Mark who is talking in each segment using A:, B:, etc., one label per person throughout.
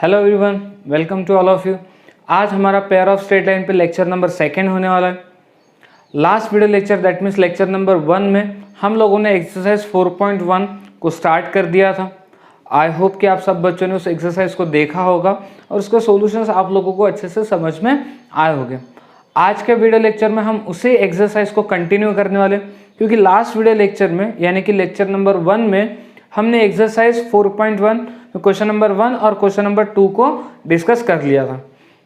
A: Hello everyone, welcome to all of you. आज हमारा pair of straight line पे lecture number 2 होने वाला है। Last video lecture that means lecture number 1 में हम लोगों ने एक्सरसाइज 4.1 को स्टार्ट कर दिया था। आई होप कि आप सब बच्चों ने उस एक्सरसाइज को देखा होगा और उसके सॉल्यूशंस आप लोगों को अच्छे से समझ में आए होंगे। आज के वीडियो लेक्चर में हम उसी एक्सरसाइज को कंटिन्यू करने वाले, क्योंकि लास्ट वीडियो लेक्चर में यानी कि लेक्चर नंबर 1 में हमने एक्सरसाइज 4.1 क्वेश्चन नंबर 1 और क्वेश्चन नंबर 2 को डिस्कस कर लिया था।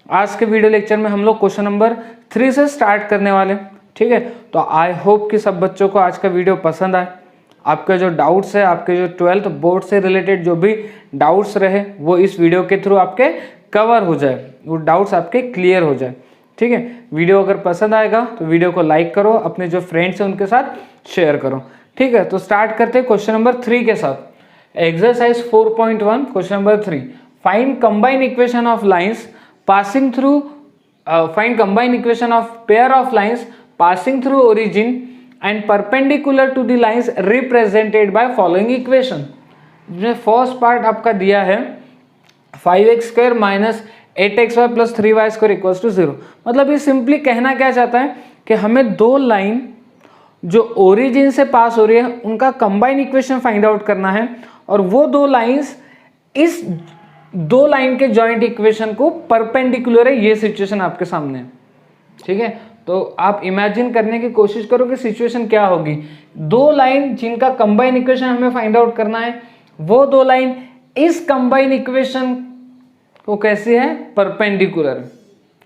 A: आज के वीडियो लेक्चर में हम लोग क्वेश्चन नंबर 3 से स्टार्ट करने वाले, ठीक है। तो आई होप कि सब बच्चों को आज का वीडियो पसंद आए। आपके जो डाउट्स है, आपके जो 12th बोर्ड से रिलेटेड जो भी डाउट्स रहे वो इस वीडियो के थ्रू आपके कवर हो जाए, वो डाउट्स आपके क्लियर हो जाए, ठीक है। वीडियो अगर पसंद आएगा तो वीडियो को लाइक करो, अपने जो फ्रेंड्स हैं उनके साथ शेयर करो, ठीक है। तो स्टार्ट करते हैं क्वेश्चन नंबर 3 के साथ। Exercise 4.1 question number 3, find combine equation of lines passing through find combine equation of pair of lines passing through origin and perpendicular to the lines represented by following equation. जिसमें first part आपका दिया है 5x² minus 8xy plus 3y² equals to 0। मतलब ये simply कहना क्या चाहता है कि हमें दो लाइन जो ओरिजिन से पास हो रही है उनका कंबाइन इक्वेशन फाइंड आउट करना है, और वो दो लाइंस इस दो लाइन के जॉइंट इक्वेशन को परपेंडिकुलर है। ये सिचुएशन आपके सामने है, ठीक है। तो आप इमेजिन करने की कोशिश करो कि सिचुएशन क्या होगी। दो लाइन जिनका कंबाइन इक्वेशन हमें फाइंड आउट करना है, वो दो लाइन इस कंबाइन इक्वेशन को कैसे है, परपेंडिकुलर,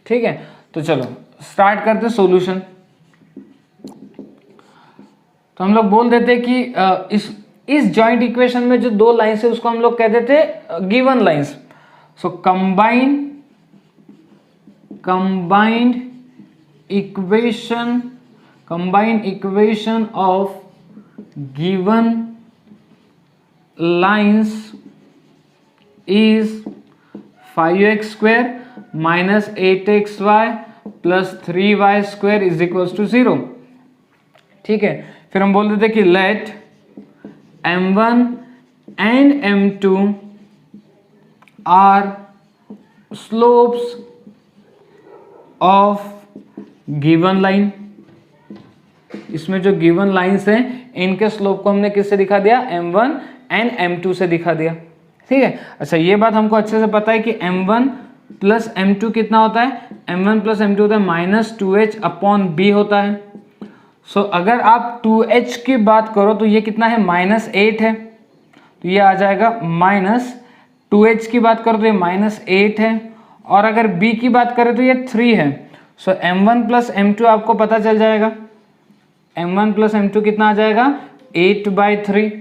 A: ठीक है। तो चलो स्टार्ट करते हैं सॉल्यूशन। तो हम लोग बोल देते कि इस जॉइंट इक्वेशन में जो दो लाइंस है उसको हम लोग कह देते given lines. So combined equation of given lines is 5x² minus 8xy plus 3y² is equals to 0, ठीक है। फिर हम बोल देते कि let m1 and m2 are slopes of given line। इसमें जो गिवन लाइंस हैं इनके स्लोप को हमने किससे दिखा दिया, m1 एंड m2 से दिखा दिया, ठीक है। अच्छा, ये बात हमको अच्छे से पता है कि m1 प्लस m2 कितना होता है, m1 प्लस m2 होता है माइनस 2h अपॉन b होता है। सो अगर आप 2h की बात करो तो ये कितना है, -8 है, तो ये आ जाएगा माइनस 2h की बात करो तो ये -8 है, और अगर b की बात करें तो ये 3 है। सो m1 प्लस m2 आपको पता चल जाएगा, m1 प्लस m2 कितना आ जाएगा, 8/3,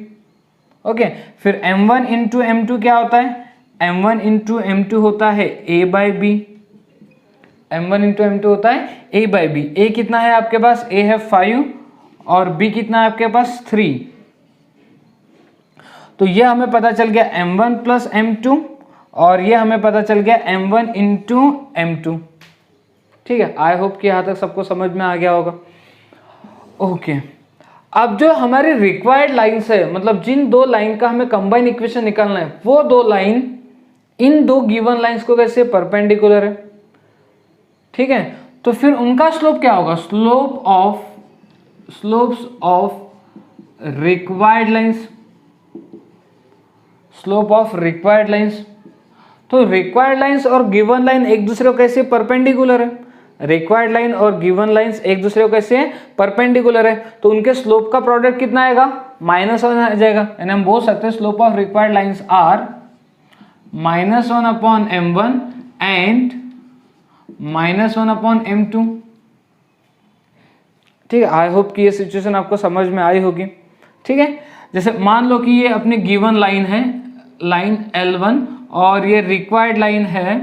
A: ओके। फिर m1 इंटू m2 क्या होता है, m1 इंटू m2 होता है a/b, m1 इंटू m2 होता है a/b। a कितना है आपके पास, a है 5 और b कितना है आपके पास 3। तो ये हमें पता चल गया m1 प्लस m2, और ये हमें पता चल गया m1 इंटू m2, ठीक है। आई होप कि यहाँ तक सबको समझ में आ गया होगा, ओके। अब जो हमारी रिक्वायर्ड लाइंस है, मतलब जिन दो लाइन का हमें कंबाइन इक्वेशन निकालना है, वो दो लाइन इन दो गिवन लाइंस को कैसे परपेंडिकुलर है, ठीक है। तो फिर उनका स्लोप क्या होगा, स्लोप्स ऑफ रिक्वायर्ड लाइंस। तो रिक्वायर्ड लाइंस और गिवन लाइन एक दूसरे को कैसे परपेंडिकुलर है, रिक्वायर्ड लाइन और गिवन लाइंस एक दूसरे को कैसे परपेंडिकुलर है, तो उनके स्लोप का प्रोडक्ट कितना आएगा, -1 आ जाएगा। यानी हम बोल सकते हैं slope of required lines are -1 upon m1 and -1 upon m2, ठीक है। आई होप कि ये सिचुएशन आपको समझ में आई होगी, ठीक है। जैसे मान लो कि ये अपनी गिवन लाइन है, लाइन L1, और ये रिक्वायर्ड लाइन है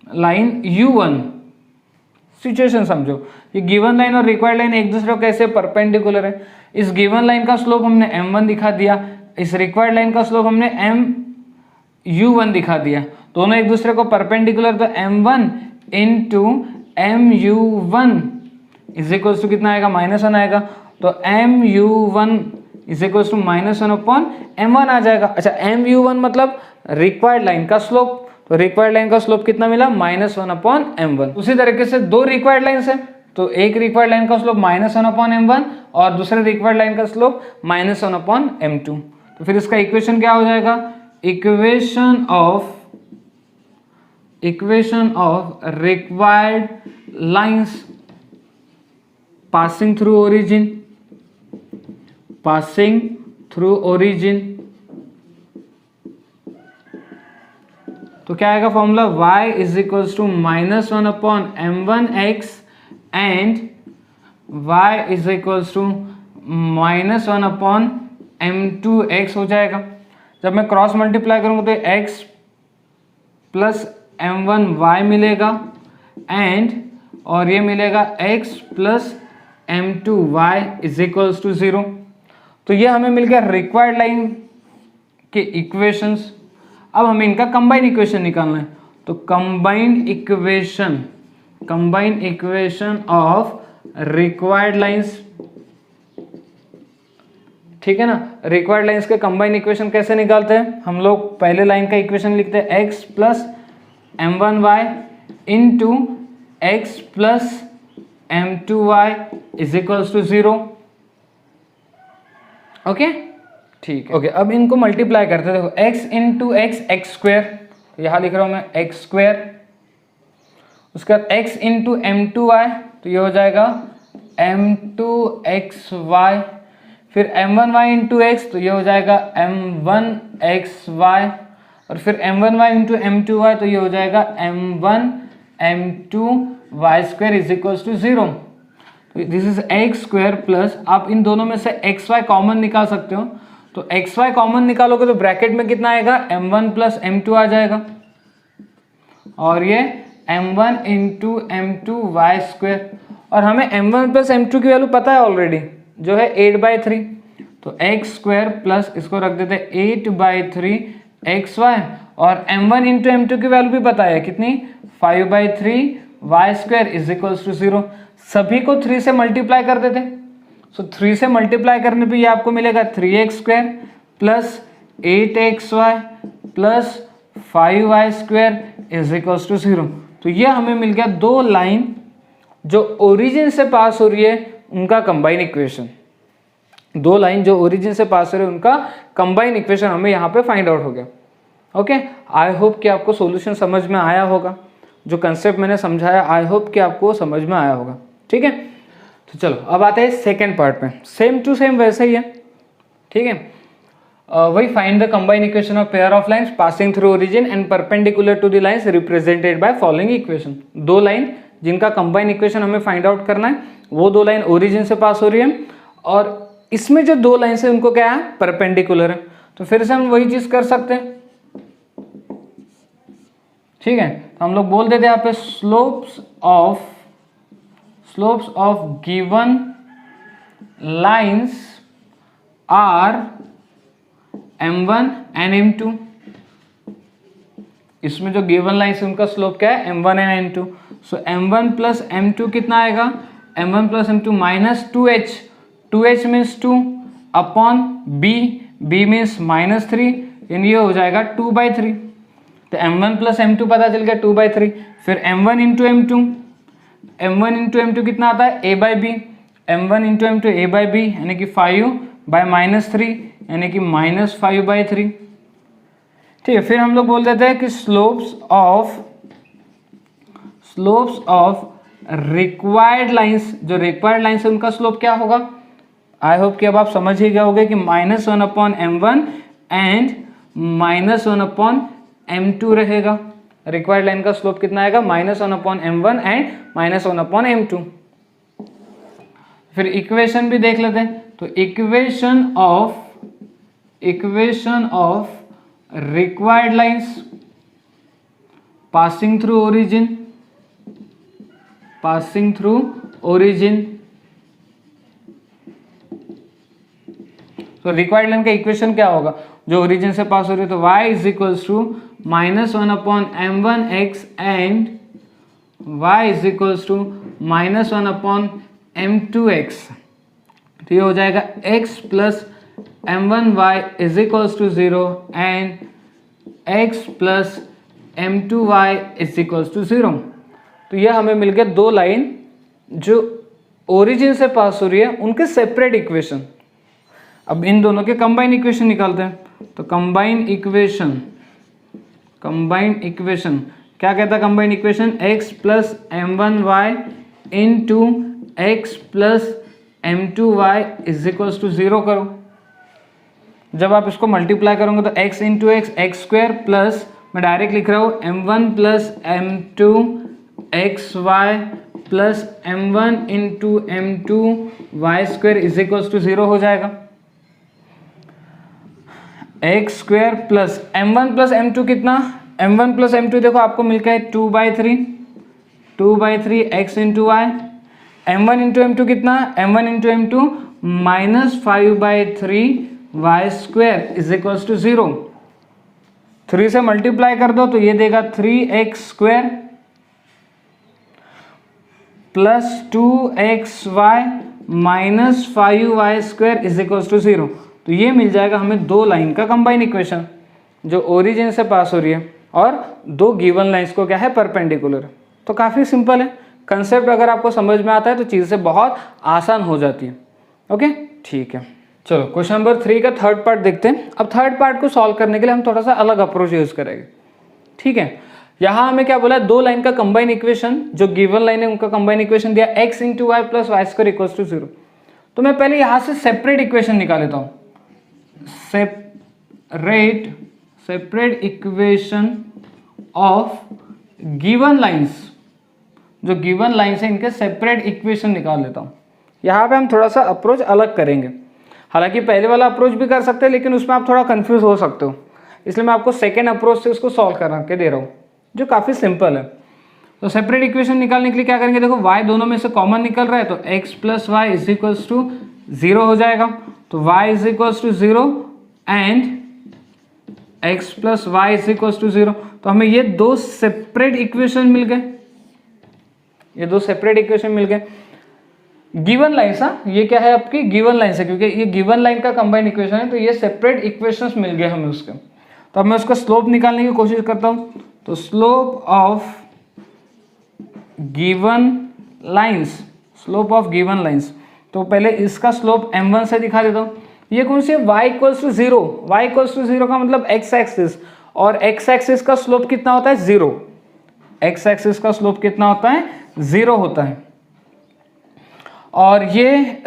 A: लाइन U1। सिचुएशन समझो, ये गिवन लाइन और रिक्वायर्ड लाइन एक दूसरे को कैसे परपेंडिकुलर है। इस गिवन लाइन का स्लोप हमने m1 दिखा दिया, इस रिक्वायर्ड लाइन का स्लोप हमने mu1 दिखा दिया, दोनों एक दूसरे को परपेंडिकुलर। तो m1 into mu1 is equals to कितना आएगा, -1 आएगा। तो mu1 is equals to -1 upon m1 आ जाएगा। अच्छा, mu1 मतलब रिक्वायर्ड लाइन का स्लोप, तो रिक्वायर्ड लाइन का स्लोप कितना मिला, -1/m1। उसी तरीके से दो रिक्वायर्ड लाइन्स है, तो एक रिक्वायर्ड लाइन का स्लोप -1/m1 और दूसरे रिक्वायर्ड लाइन का स्लोप -1/m2। तो फिर इसका इक्वेशन क्या हो जाएगा, equation of required lines passing through origin, तो क्या आएगा formula, y is equals to -1/m1x and y is equals to -1/m2x हो जाएगा। जब मैं क्रॉस मल्टीप्लाई करूंगा तो x प्लस m1y मिलेगा एंड और ये मिलेगा x plus m2y is equals to 0। तो ये हमें मिल गया रिक्वायर्ड लाइन के इक्वेशंस। अब हमें इनका कंबाइन इक्वेशन निकालना है, तो combine equation of required lines, ठीक है ना। रिक्वायर्ड लाइंस के कंबाइन इक्वेशन कैसे निकालते हैं, हम लोग पहले लाइन का इक्वेशन लिखते हैं x plus m1y into x plus m2y is equals to 0। Okay, ठीक है। ओके, अब इनको मल्टीप्लाई करते हैं। देखो x इंटू एक्स स्क्वेयर, तो यहाँ लिख रहा हूँ मैं एक्स स्क्वेयर, उसके बाद x इंटू m2y, तो ये हो जाएगा m2xy, फिर m1y इंटू x, तो ये हो जाएगा m1xy, और फिर m1y इंटू m2y, तो ये हो जाएगा m1m2y square is equals to 0। This is x square plus, आप इन दोनों में से xy कॉमन निकाल सकते हो, तो xy कॉमन निकालोगे तो ब्रैकेट में कितना आएगा, m1 प्लस m2 आ जाएगा, और ये m1 इंटू m2y स्क्वेयर, और हमें m1 प्लस m2 की वैल्यू पता है ऑलरेडी, जो है 8/3, तो एक्स स्क्वायर प्लस इसको रख देते हैं 8/3 xy, और m1 इंटू m2 की वैल्यू भी पता है कितनी, 5/3 y square is equals to 0। सभी को 3 से मल्टीप्लाई कर देते, सो 3 से मल्टीप्लाई करने पे ये आपको मिलेगा 3x square plus 8xy plus 5y square is equals to 0। तो ये हमें मिल गया दो लाइन जो ओरिजिन से पास हो रही है उनका कंबाइन इक्वेशन। दो लाइन जो ओरिजिन से पास हो रही है उनका कंबाइन इक्वेशन हमें यहाँ पे फाइंड आउट हो गया। ओके, आई होप कि आपको सॉल्यूशन समझ में आया होगा, जो कंसेप्ट मैंने समझाया आई होप कि आपको समझ में आया होगा। ठीक है, तो चलो अब आते हैं सेकेंड पार्ट में। सेम टू सेम वैसे ही है, ठीक है। वही find the combine equation of pair of lines passing through origin and perpendicular to the lines represented by following equation. दो लाइन जिनका कंबाइन इक्वेशन हमें फाइंड आउट करना है, वो दो लाइन ओरिजिन से पास हो रही है, और इसमें जो दो लाइन है उनको क्या है, परपेंडिकुलर है। तो फिर से हम वही चीज कर सकते हैं, ठीक है। तो हम लोग बोल देते हैं यहाँ पे slopes of given lines are m1 and m2। इसमें जो गिवन लाइंस है उनका स्लोप क्या है, m1 and m2। So m1 plus m2 कितना आएगा, m1 plus m2 minus 2h, 2h means 2 upon b, b means minus 3, यानी ये हो जाएगा 2/3। तो m1 प्लस m2 पता चल गया 2/3। फिर m1 इंटू m2 कितना आता है, a/b, m1 into m2 a/b यानी कि 5/-3 यानी कि -5/3। ठीक है, फिर हम लोग बोल देते हैं कि स्लोप्स ऑफ रिक्वायर्ड लाइंस, जो रिक्वायर्ड लाइंस है उनका स्लोप क्या होगा। आई होप कि अब आप समझ ही गए होंगे कि -1/m1 एंड -1/m2 रहेगा। रिक्वायर्ड लाइन का स्लोप कितना आएगा, -1/m1 एंड -1/m2। फिर इक्वेशन भी देख लेते हैं, तो equation of required lines passing through origin, तो रिक्वायर्ड लाइन का इक्वेशन क्या होगा, जो ओरिजिन से पास हो रही है, तो y is equals to -1/m1x and y is equals to -1/m2x। तो ये हो जाएगा x plus m1y is equals to 0 and x plus m2y is equals to 0। तो ये हमें मिल गया दो लाइन जो ओरिजिन से पास हो रही है उनके सेपरेट इक्वेशन। अब इन दोनों के कंबाइन इक्वेशन निकालते हैं। तो कंबाइन इक्वेशन क्या कहता है? Combine equation x plus m1y into x plus m2y is equals to 0 करो। जब आप इसको मल्टीप्लाई करोगे तो x into x square plus मैं डायरेक्ट लिख रहा हूँ m1 plus m2 xy plus m1 into m2 y square is equals to 0 हो जाएगा। X square plus m1 plus m2 कितना? m1 प्लस m2 देखो आपको मिल गया है 2/3 x into Y. m1 into m2 कितना? m1 into m2 minus 5/3 y square is equals to 0। 3 से मल्टीप्लाई कर दो तो ये देगा 3x square plus 2xy minus 5y square is equals to 0। तो ये मिल जाएगा हमें दो लाइन का कंबाइन इक्वेशन जो ओरिजिन से पास हो रही है और दो गिवन लाइंस को क्या है? परपेंडिकुलर। तो काफ़ी सिंपल है कंसेप्ट। अगर आपको समझ में आता है तो चीज़ें बहुत आसान हो जाती है। ओके ठीक है, चलो क्वेश्चन नंबर 3 का थर्ड पार्ट देखते हैं। अब थर्ड पार्ट को सॉल्व करने के लिए हम थोड़ा सा अलग अप्रोच यूज करेंगे। ठीक है, यहाँ हमें क्या बोला? दो लाइन का कंबाइन इक्वेशन, जो गिवन लाइन है उनका कंबाइन इक्वेशन दिया x into y plus y square equals to 0। तो मैं पहले यहाँ से सेपरेट इक्वेशन निकाल लेता हूँ। Separate equation of given lines, जो गिवन लाइंस है इनके सेपरेट इक्वेशन निकाल लेता हूँ। यहाँ पे हम थोड़ा सा अप्रोच अलग करेंगे। हालांकि पहले वाला अप्रोच भी कर सकते हैं लेकिन उसमें आप थोड़ा कंफ्यूज हो सकते हो, इसलिए मैं आपको सेकेंड अप्रोच से इसको सॉल्व करा के दे रहा हूँ जो काफ़ी सिंपल है। तो सेपरेट इक्वेशन निकालने के लिए क्या करेंगे? देखो y दोनों में से कॉमन निकल रहा है तो x plus y is equals to 0 हो जाएगा। तो y is equals to 0 and x plus y is equals to 0। तो हमें ये दो सेपरेट इक्वेशन मिल गए, ये दो सेपरेट इक्वेशन मिल गए। गिवन लाइन्स, हाँ ये क्या है आपकी? गिवन लाइन्स है, क्योंकि ये गिवन लाइन का कंबाइन इक्वेशन है तो ये सेपरेट इक्वेशंस मिल गए हमें उसके। तो अब मैं उसका स्लोप निकालने की कोशिश करता हूँ। तो स्लोप ऑफ गिवन लाइन्स, तो पहले इसका स्लोप m1 से दिखा देता हूँ। ये कौन सी? y equals to 0। y equals to 0 का मतलब x एक्सिस, और x एक्सिस का स्लोप कितना होता है? 0। x एक्सिस का स्लोप कितना होता है? 0 होता है। और ये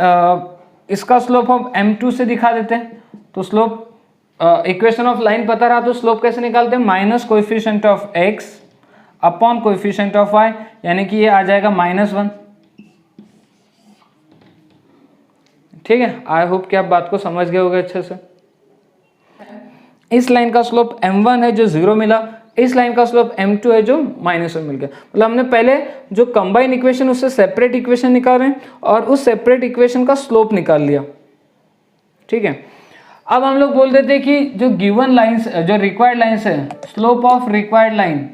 A: इसका स्लोप हम m2 से दिखा देते हैं। तो स्लोप इक्वेशन ऑफ लाइन पता रहा तो स्लोप कैसे निकालते हैं? Minus coefficient of x upon coefficient of y, यानी कि ये आ जाएगा -1। ठीक है, आई होप कि आप बात को समझ गए होंगे अच्छे से। इस लाइन का स्लोप m1 है जो 0 मिला, इस लाइन का स्लोप m2 है जो -1 मिल गया। मतलब हमने पहले जो कंबाइन इक्वेशन उससे सेपरेट इक्वेशन निकाल रहे हैं और उस सेपरेट इक्वेशन का स्लोप निकाल लिया। ठीक है, अब हम लोग बोल देते हैं कि जो गिवन लाइंस, जो रिक्वायर्ड लाइंस है, slope of required line,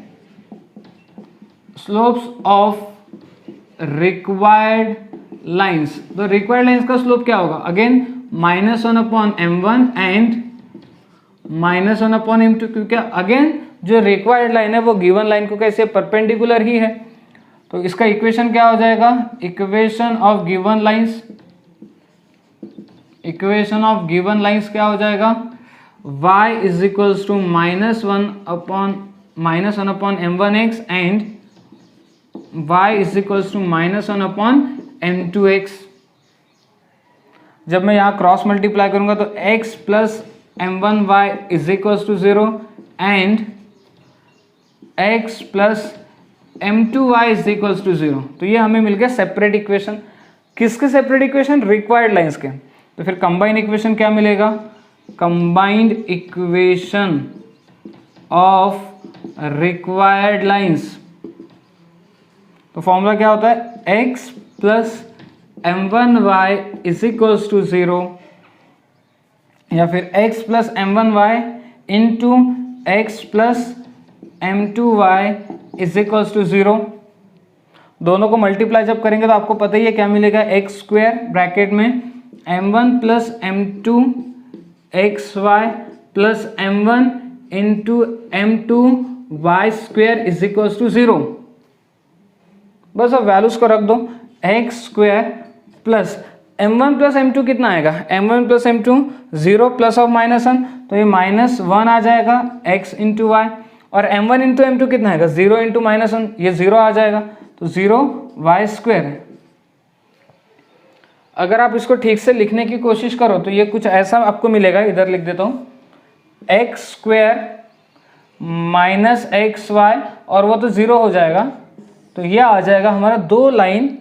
A: slopes of required lines. तो रिक्वायर्ड लाइंस का स्लोप क्या होगा? Again -1 upon m1 and -1 upon m2, क्योंकि अगेन जो रिक्वायर्ड लाइन है वो गिवन लाइन को कैसे? परपेंडिकुलर ही है। तो इसका इक्वेशन क्या हो जाएगा? Equation of given lines, equation of given lines क्या हो जाएगा? y is equals to -1 upon m1x and y is equals to -1 upon m2x। जब मैं यहाँ क्रॉस मल्टीप्लाई करूंगा तो x plus m1y is equals to 0 and x plus m2y is equals to 0। तो ये हमें मिल गया सेपरेट इक्वेशन। किसके सेपरेट इक्वेशन? रिक्वायर्ड लाइंस के। तो फिर कंबाइंड इक्वेशन क्या मिलेगा? Combined equation of required lines. तो फॉर्मूला क्या होता है? x plus m1y is equals to 0, या फिर x plus m1y into x plus m2y is equals to 0। दोनों को मल्टीप्लाई जब करेंगे तो आपको पता ही है क्या मिलेगा? एक्स स्क्वायर ब्रैकेट में m1 plus m2 xy plus m1 into m2 y square is equals to 0। बस अब वैल्यूज को रख दो, x square plus m1 plus m2 कितना आएगा, m1 plus m2 0 plus of -1, तो ये -1 आ जाएगा x इंटू वाई, और m1 इंटू m2 कितना आएगा 0 इंटू -1, ये 0 आ जाएगा, तो 0 वाई स्क्वेयर है। अगर आप इसको ठीक से लिखने की कोशिश करो तो ये कुछ ऐसा आपको मिलेगा, इधर लिख देता हूँ, x square minus x y, और वो तो 0 हो जाएगा, तो ये आ जाएगा हमारा दो लाइन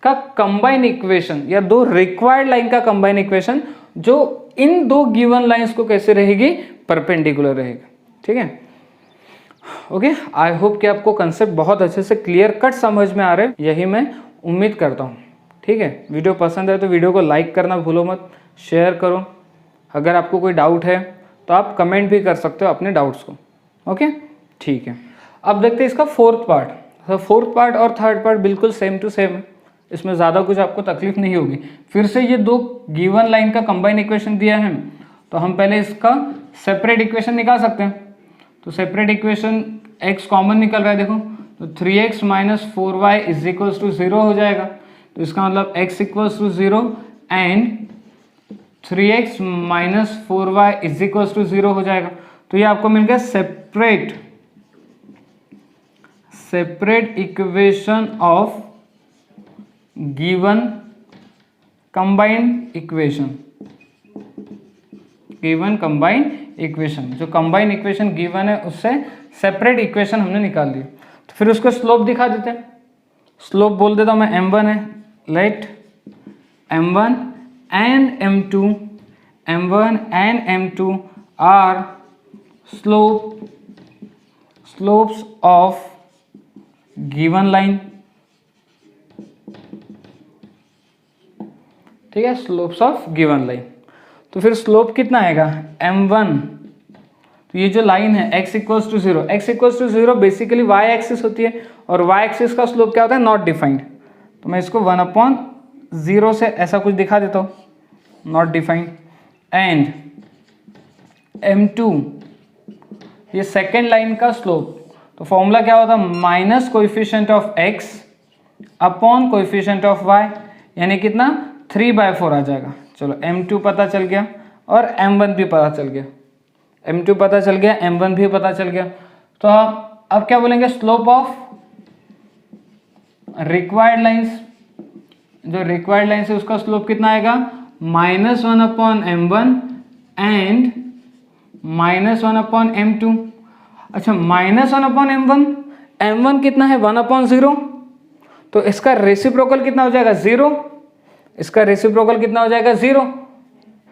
A: का कंबाइन इक्वेशन या दो रिक्वायर्ड लाइन का कंबाइन इक्वेशन, जो इन दो गिवन लाइंस को कैसे रहेगी, परपेंडिकुलर रहेगा। ठीक है, ओके। आई होप कि आपको कंसेप्ट बहुत अच्छे से क्लियर कट समझ में आ रहे हैं, यही मैं उम्मीद करता हूँ। ठीक है, वीडियो पसंद है तो वीडियो को लाइक करना भूलो मत, शेयर करो। अगर आपको कोई डाउट है तो आप कमेंट भी कर सकते हो अपने डाउट्स को। ओके, ठीक है। अब देखते हैं इसका फोर्थ पार्ट। तो फोर्थ पार्ट और थर्ड पार्ट बिल्कुल सेम टू सेम है, इसमें ज़्यादा कुछ आपको तकलीफ नहीं होगी। फिर से ये दो गिवन लाइन का कंबाइन इक्वेशन दिया है, तो हम पहले इसका सेपरेट इक्वेशन निकाल सकते हैं। तो सेपरेट इक्वेशन x कॉमन निकल रहा है, देखो, तो 3x minus 4y is equals to 0 हो जाएगा। तो इसका मतलब x equals to 0 and 3x minus 4y is equals to 0 हो जाएगा। तो ये आपको मिल गया separate equation of given combined equation. Given combined equation, जो कंबाइंड इक्वेशन गिवन है उससे सेपरेट इक्वेशन हमने निकाल ली। तो फिर उसको स्लोप दिखा देते हैं। स्लोप बोल देता हूँ मैं m1 है, let m1 and m2 are slopes of given line. ठीक है, स्लोप्स ऑफ गिवन लाइन। तो फिर स्लोप कितना आएगा m1, तो ये जो लाइन है x equals to 0, x equals to 0 basically y axis होती है, और y एक्सिस का स्लोप क्या होता है, नॉट डिफाइंड। तो मैं इसको 1/0 से ऐसा कुछ दिखा देता हूँ, नॉट डिफाइंड। एंड m2 ये सेकेंड लाइन का स्लोप, तो फॉर्मूला क्या होता है, minus coefficient of x upon coefficient of y, यानी कितना 3/4 आ जाएगा। चलो m2 पता चल गया और m1 भी पता चल गया, m2 पता चल गया, m1 भी पता चल गया। तो अब क्या बोलेंगे, स्लोप ऑफ रिक्वायर्ड लाइंस। जो रिक्वायर्ड लाइंस है उसका स्लोप कितना आएगा, -1/m1 एंड -1/m2। अच्छा, -1/m1, m1 कितना है 1/0, तो इसका रेसिप्रोकल कितना हो जाएगा 0, इसका रेसिप्रोकल कितना हो जाएगा 0।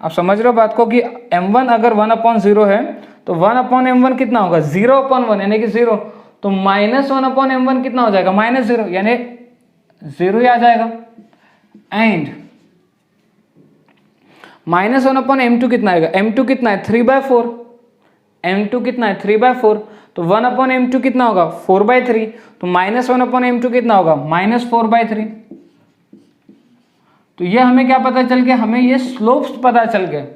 A: आप समझ रहे हो बात को कि m1 अगर 1/0 है तो 1/m1 कितना होगा 0/1 यानी कि 0, तो -1/m1 कितना हो जाएगा -0 यानी 0 ही आ जाएगा। एंड -1/m2 कितना आएगा, m2 कितना है 3/4, m2 कितना है 3/4, तो 1/m2 कितना होगा 4/3, तो -1/m2 कितना होगा -4/3। तो ये हमें क्या पता चल गया, हमें ये स्लोप्स पता चल गए।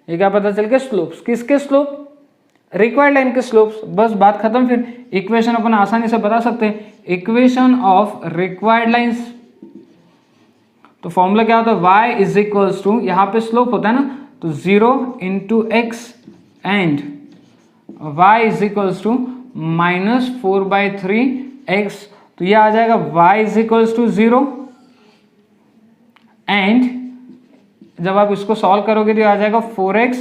A: ये क्या पता चल गया, स्लोप्स। किसके स्लोप, रिक्वायर्ड लाइन के स्लोप्स। बस बात खत्म। फिर इक्वेशन अपन आसानी से बता सकते हैं, इक्वेशन ऑफ रिक्वायर्ड लाइंस। तो फॉर्मूला क्या होता है, y इज इक्वल्स टू, यहाँ पे स्लोप होता है ना, तो 0 into x and y is equals to -4/3x। तो ये आ जाएगा y is equals to 0 and जब आप इसको सॉल्व करोगे तो ये आ जाएगा 4x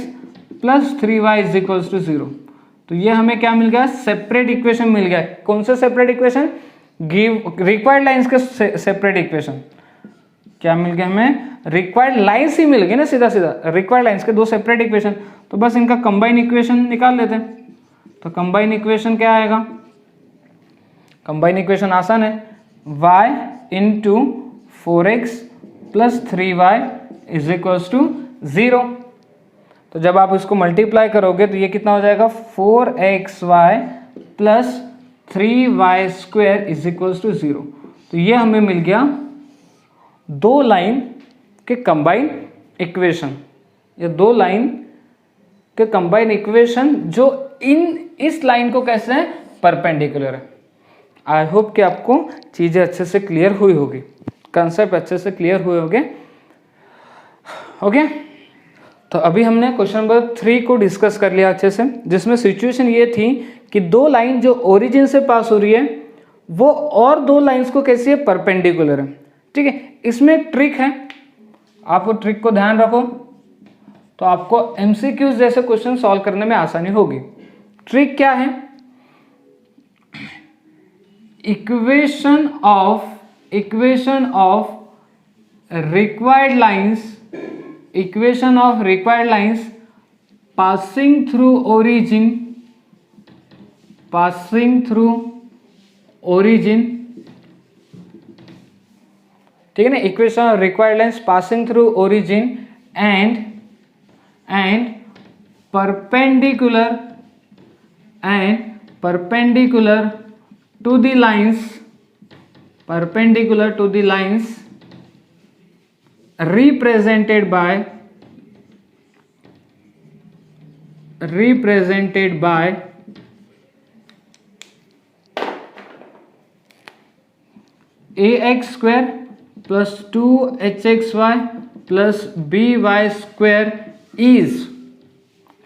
A: plus 3y is equals to 0। तो ये हमें क्या मिल गया, सेपरेट इक्वेशन मिल गया। कौन से सेपरेट इक्वेशन, रिक्वायर्ड लाइंस के सेपरेट इक्वेशन। क्या मिल गया हमें, रिक्वायर्ड लाइंस ही मिल गई ना, सीधा सीधा रिक्वायर्ड लाइंस के दो सेपरेट इक्वेशन। तो बस इनका कंबाइन इक्वेशन निकाल लेते हैं। तो कंबाइन इक्वेशन क्या आएगा, कंबाइन इक्वेशन आसान है, y into 4x plus 3y is equals to 0। तो जब आप इसको मल्टीप्लाई करोगे तो ये कितना हो जाएगा, 4xy plus 3y square is equals to 0। तो ये हमें मिल गया दो लाइन के कंबाइन इक्वेशन, ये दो लाइन के कंबाइन इक्वेशन जो इस लाइन को कैसे परपेंडिकुलर है। आई होप कि आपको चीज़ें अच्छे से क्लियर हुई होगी, कंसेप्ट अच्छे से क्लियर हुए होंगे। ओके, तो अभी हमने क्वेश्चन नंबर 3 को डिस्कस कर लिया अच्छे से, जिसमें सिचुएशन ये थी कि दो लाइन जो ओरिजिन से पास हो रही है वो और दो लाइंस को कैसी है, परपेंडिकुलर है। ठीक है, इसमें एक ट्रिक है, आपको ट्रिक को ध्यान रखो तो आपको एमसीक्यूज जैसे क्वेश्चन सॉल्व करने में आसानी होगी। ट्रिक क्या है, equation of required lines passing through origin, ठीक है ना, equation of required lines passing through origin and perpendicular to the lines represented by ax square plus 2hxy plus by square is,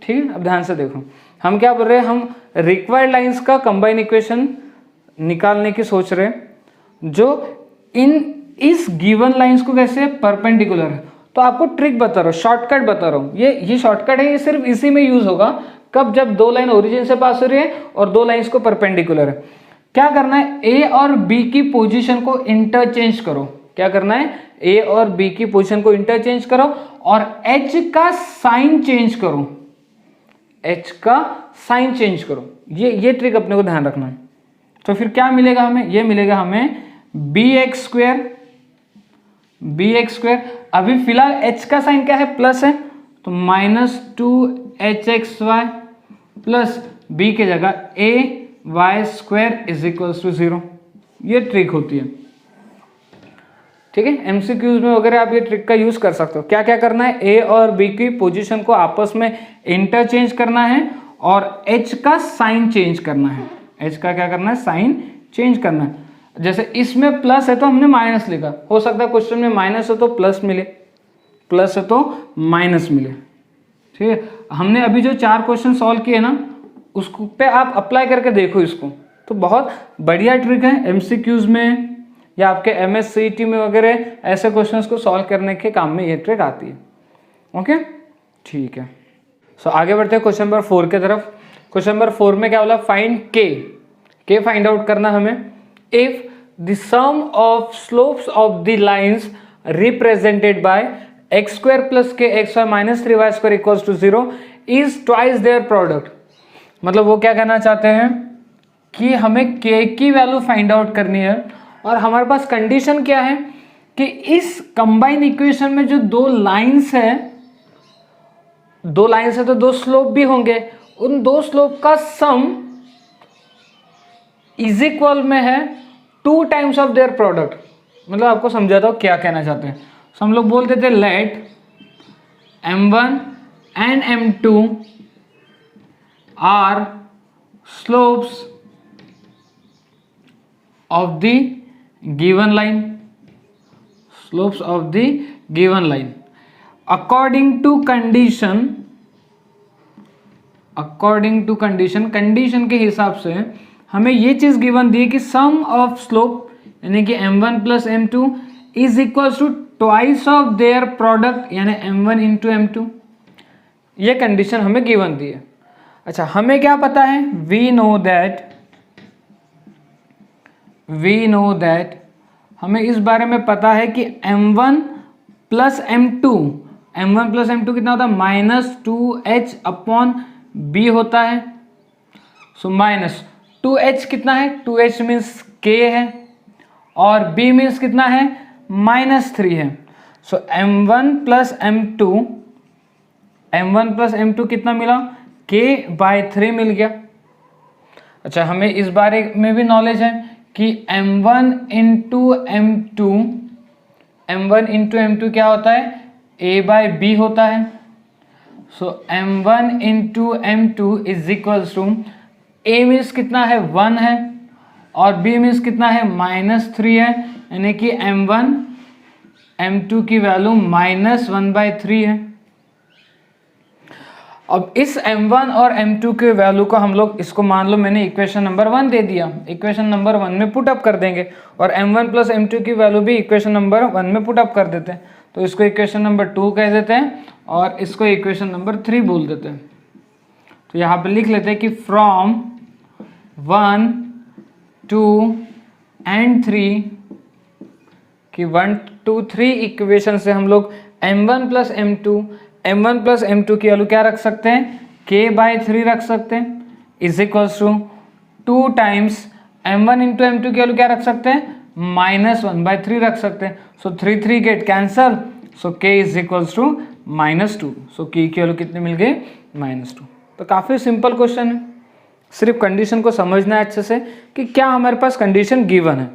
A: ठीक है। अब ध्यान से देखो, हम क्या बोल रहे हैं, हम रिक्वायर्ड लाइंस का कंबाइन इक्वेशन निकालने की सोच रहे हैं जो इस गिवन लाइंस को कैसे परपेंडिकुलर है। तो आपको ट्रिक बता रहा हूँ, शॉर्टकट बता रहा हूँ, ये शॉर्टकट है, ये सिर्फ इसी में यूज होगा, कब, जब दो लाइन ओरिजिन से पास हो रही है और दो लाइंस को परपेंडिकुलर है। क्या करना है, ए और बी की पोजीशन को इंटरचेंज करो। क्या करना है, ए और बी की पोजीशन को इंटरचेंज करो और एच का साइन चेंज करो, ये ट्रिक अपने को ध्यान रखना है। तो फिर क्या मिलेगा हमें, ये मिलेगा हमें bx स्क्वायर, अभी फिलहाल h का साइन क्या है, प्लस है, तो -2hxy प्लस b के जगह ay square is equals to 0। ये ट्रिक होती है, ठीक है। एमसीक्यूज में वगैरह आप ये ट्रिक का यूज कर सकते हो। क्या क्या करना है, ए और बी की पोजीशन को आपस में इंटरचेंज करना है और h का साइन चेंज करना है, h का क्या करना है, साइन चेंज करना है। जैसे इसमें प्लस है तो हमने माइनस लिखा, हो सकता है क्वेश्चन में माइनस है तो प्लस मिले, प्लस है तो माइनस मिले, ठीक है। हमने अभी जो 4 क्वेश्चन सॉल्व किए ना, उसको पे आप अप्लाई करके देखो इसको, तो बहुत बढ़िया ट्रिक है। एमसीक्यूज में या आपके एमएससीईटी में वगैरह ऐसे क्वेश्चंस को सॉल्व करने के काम में ये ट्रिक आती है। ओके, ठीक है। सो आगे बढ़ते हैं क्वेश्चन नंबर 4 की तरफ। क्वेश्चन नंबर 4 में क्या बोला, फाइंड के फाइंड आउट करना हमें। If the sum of slopes of the lines represented by x square plus k x y minus 3y square equals to 0 is twice their product. मतलब वो क्या कहना चाहते हैं कि हमें k की वैल्यू फाइंड आउट करनी है और हमारे पास कंडीशन क्या है कि इस कंबाइन इक्वेशन में जो दो लाइंस है तो दो स्लोप भी होंगे, उन दो स्लोप का सम इज इक्वल में है 2 टाइम्स ऑफ देयर प्रोडक्ट। मतलब आपको समझाता हूं क्या कहना चाहते हैं। तो हम लोग बोलते थे let m1 and m2 are slopes of the given line, according to condition के हिसाब से हमें ये चीज गिवन दी है कि सम ऑफ स्लोप यानी कि m1 plus m2 is equal to twice of their product यानी m1 इंटू m2। ये कंडीशन हमें गिवन दी है। अच्छा, हमें क्या पता है, वी नो दैट हमें इस बारे में पता है कि m1 प्लस m2 कितना होता है, -2h अपॉन b होता है। सो -2h कितना है, 2h मीन्स k है और b मीन्स कितना है, -3 है। सो m1 प्लस m2 कितना मिला, k/3 मिल गया। अच्छा, हमें इस बारे में भी नॉलेज है कि m1 इंटू m2 क्या होता है, a/b होता है। So m1 into m2 is equals to A means कितना है 1 है और B मीन्स कितना है -3 है, यानी कि M1 M2 की वैल्यू -1/3 है। अब इस M1 और M2 के वैल्यू को हम लोग इसको मान लो मैंने इक्वेशन नंबर 1 दे दिया, इक्वेशन नंबर 1 में पुट अप कर देंगे और M1 प्लस M2 की वैल्यू भी इक्वेशन नंबर 1 में पुट अप कर देते हैं, तो इसको इक्वेशन नंबर 2 कह देते हैं और इसको इक्वेशन नंबर 3 बोल देते हैं। तो यहाँ पे लिख लेते हैं कि फ्रॉम 1 2 एंड 3 कि 1 2 3 इक्वेशन से हम लोग M1 प्लस M2 की वैल्यू क्या रख सकते हैं, k/3 रख सकते हैं, is equals to 2 times M1 into M2 की वैल्यू क्या रख सकते हैं, -1/3 रख सकते हैं। So 3 3 get cancel, so k is equals to -2, so k की वैल्यू कितनी मिल गई, -2। तो काफ़ी सिंपल क्वेश्चन है, सिर्फ कंडीशन को समझना है अच्छे से कि क्या हमारे पास कंडीशन गिवन है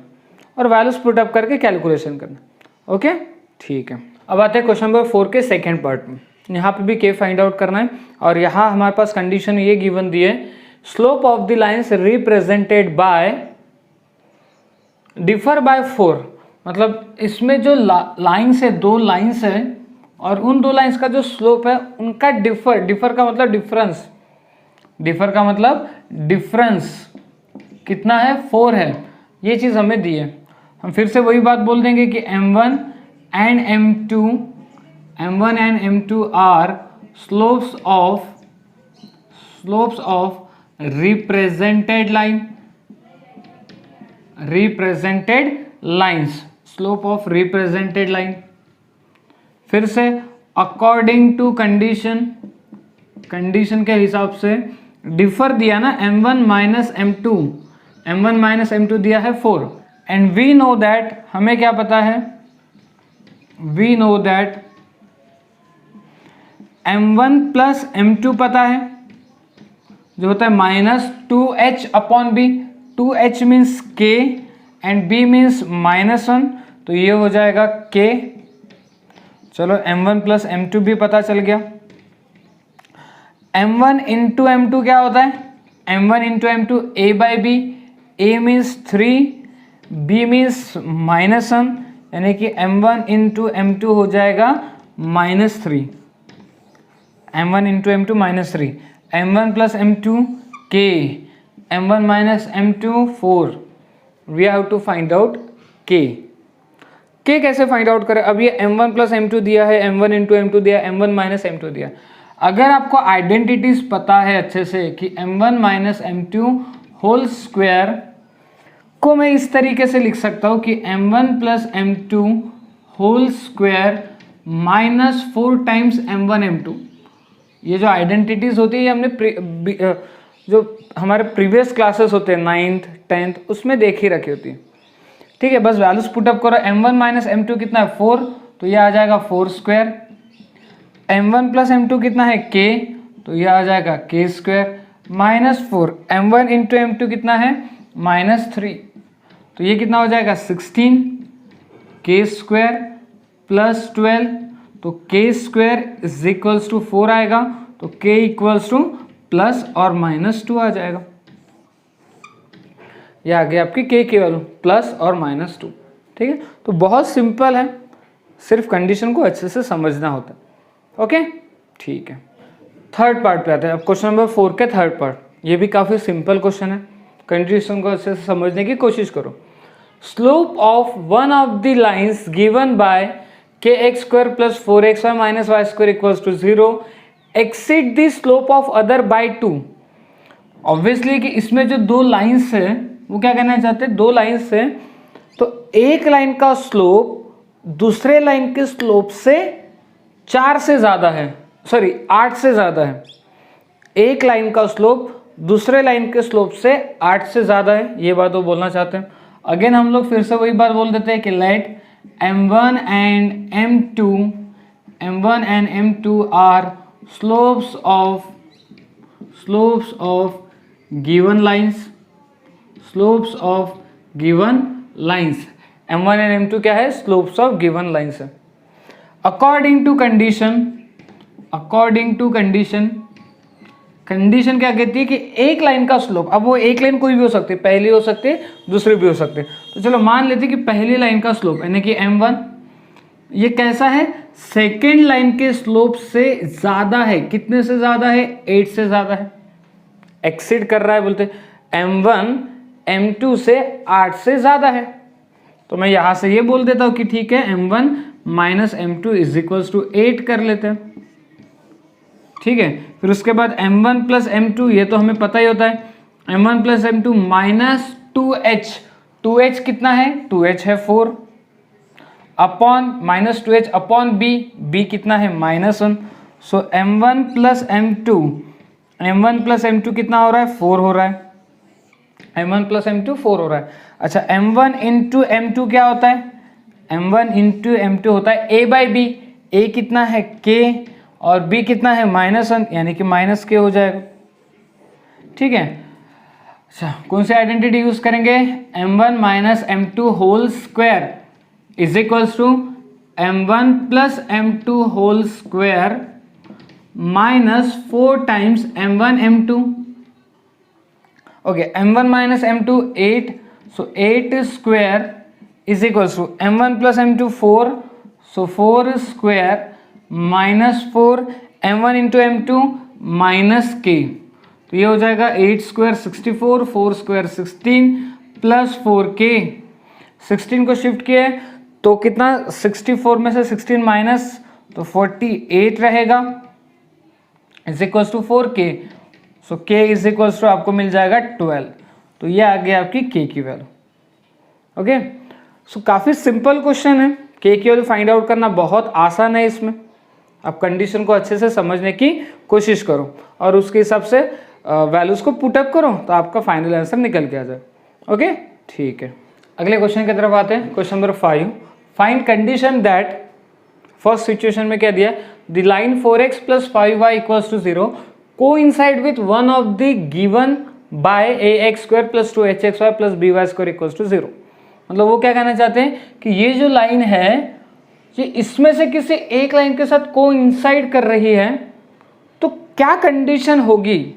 A: और वैल्यूज पुट अप करके कैलकुलेशन करना। ओके ठीक है, अब आते हैं क्वेश्चन नंबर 4 के सेकेंड पार्ट में। यहाँ पे भी k फाइंड आउट करना है और यहाँ हमारे पास कंडीशन ये गिवन दी है, slope of the lines represented by differ by 4, मतलब इसमें जो लाइन्स है, 2 लाइन्स है और उन 2 लाइन्स का जो स्लोप है उनका डिफर का मतलब डिफरेंस कितना है, 4 है, ये चीज़ हमें दी है। हम फिर से वही बात बोल देंगे कि M1 and M2 are slopes of represented lines, slope of represented line। फिर से अकॉर्डिंग टू कंडीशन के हिसाब से डिफर दिया ना, M1 माइनस M2 दिया है 4 एंड वी नो दैट, हमें क्या पता है, we know that M1 plus M2 पता है जो होता है -2h/b, 2h means k and b means -1, तो ये हो जाएगा k। चलो M1 प्लस M2 भी पता चल गया। M1 इंटू M2 क्या होता है, M1 into M2 a/b, a means 3, b means -1, यानी कि M1 इंटू M2 हो जाएगा -3, M1 into M2 -3, M1 plus M2 k, M1 minus M2 4, we have to find out k। कैसे फाइंड आउट करें, अब ये M1 प्लस M2 दिया है, M1 इंटू M2 दिया, M1 माइनस M2 दिया। अगर आपको आइडेंटिटीज पता है अच्छे से कि M1 minus M2 whole square को मैं इस तरीके से लिख सकता हूँ कि M1 plus M2 whole square -4 times M1 M2। ये जो आइडेंटिटीज होती है ये हमने जो हमारे प्रीवियस क्लासेस होते हैं 9th 10th उसमें देख ही रखी होती है। ठीक है, बस वैल्यूज पुटअप करो। M1 माइनस M2 कितना है 4, तो ये आ जाएगा 4 स्क्वायर। M1 प्लस M2 कितना है k, तो ये आ जाएगा k square -4। M1 into M2 कितना है -3, तो ये कितना हो जाएगा 16 k स्क्वायर प्लस 12, तो k square is equals to 4 आएगा, तो k इक्वल्स टू प्लस और -2 आ जाएगा। ये आ गया आपकी k की वैल्यू प्लस और -2। ठीक है, तो बहुत सिंपल है, सिर्फ कंडीशन को अच्छे से समझना होता है। ओके ठीक है, थर्ड पार्ट पे आते हैं। अब क्वेश्चन नंबर 4 के थर्ड पार्ट, ये भी काफ़ी सिंपल क्वेश्चन है, कंडीशन को अच्छे से समझने की कोशिश करो। Slope of one of the lines given by kx² plus 4xy minus y² equals to 0 exceed the slope of other by 2। Obviously कि इसमें जो 2 लाइन्स है वो क्या कहना चाहते हैं, 2 लाइन्स है तो एक लाइन का स्लोप दूसरे लाइन के स्लोप से 4 से ज़्यादा है, सॉरी 8 से ज़्यादा है। एक लाइन का स्लोप दूसरे लाइन के स्लोप से 8 से ज़्यादा है, ये बात वो बोलना चाहते हैं। अगेन हम लोग फिर से वही बात बोल देते हैं कि let M1 and M2 are slopes of given lines, slopes of given lines। M1 and M2 क्या है, slopes of given lines है। according to condition कंडीशन क्या कहती है कि एक लाइन का स्लोप, अब वो एक लाइन कोई भी हो सकती है, पहली हो सकती है, दूसरी भी हो सकती है। तो चलो मान लेते हैं कि पहली लाइन का स्लोप यानी कि m1 ये कैसा है, सेकेंड लाइन के स्लोप से ज्यादा है। कितने से ज्यादा है, 8 से ज्यादा है, एक्सीड कर रहा है बोलते m1 m2 से 8 से ज्यादा है। तो मैं यहां से ये बोल देता हूं कि ठीक है m1 minus m2 is equals to 8 कर लेते हैं। ठीक है, फिर उसके बाद m1 प्लस m2 ये तो हमें पता ही होता है, m1 plus m2 minus 2h, 2h कितना है, 2h है 4, upon minus 2h upon b कितना है -1। सो m1 plus m2, m1 plus m2 कितना हो रहा है, 4 हो रहा है, m1 प्लस m2 4 हो रहा है। अच्छा m1 इंटू m2 क्या होता है, m1 इंटू m2 होता है a बाई बी, a कितना है k और b कितना है -1 यानी कि माइनस k हो जाएगा। ठीक है, अच्छा कौन सी आइडेंटिटी यूज करेंगे, m1 minus m2 whole square is equals to m1 plus m2 whole square minus 4 times m1 m2। Okay, m1 minus m2 8, so 8 square is equals to m1 plus m2 4, so 4 square minus 4 m1 into m2 minus k, तो ये हो जाएगा 8 square 64, 4 square 16 plus 4k, 16 को shift किया तो कितना, 64 में से 16 माइनस तो 48 रहेगा is equals to 4k, so k is equals to आपको मिल जाएगा 12। तो ये आ गया आपकी k की वैल्यू। ओके, सो काफ़ी सिंपल क्वेश्चन है, k की वैल्यू फाइंड आउट करना बहुत आसान है। इसमें आप कंडीशन को अच्छे से समझने की कोशिश करो और उसके हिसाब से वैल्यूज को पुटअप करो तो आपका फाइनल आंसर निकल के आ जाए। ओके, ठीक है, अगले क्वेश्चन की तरफ आते हैं। Question number 5, find condition that, first situation में क्या दिया, the line 4x plus 5y equals to 0 coincide with one of the given by ax square plus 2hxy plus by square equals to 0। मतलब वो क्या कहना चाहते हैं कि ये जो लाइन है ये इसमें से किसी एक लाइन के साथ कोइंसाइड कर रही है, तो क्या कंडीशन होगी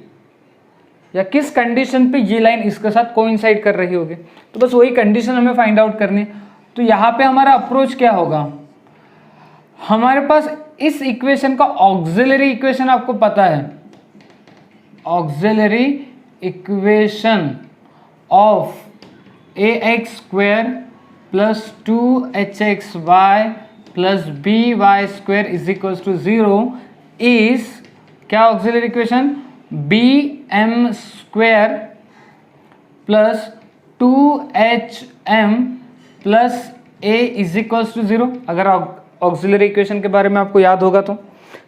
A: या किस कंडीशन पे ये लाइन इसके साथ कोइंसाइड कर रही होगी। तो बस वही कंडीशन हमें फाइंड आउट करनी है। तो यहाँ पे हमारा अप्रोच क्या होगा, हमारे पास इस इक्वेशन का ऑक्सिलरी इक्वेशन आपको पता है, auxiliary equation of ax square plus 2hxy plus by square is equals to 0 is क्या, auxiliary equation bm square plus 2hm plus a is equals to 0। अगर ऑक्सिलरी इक्वेशन के बारे में आपको याद होगा, तो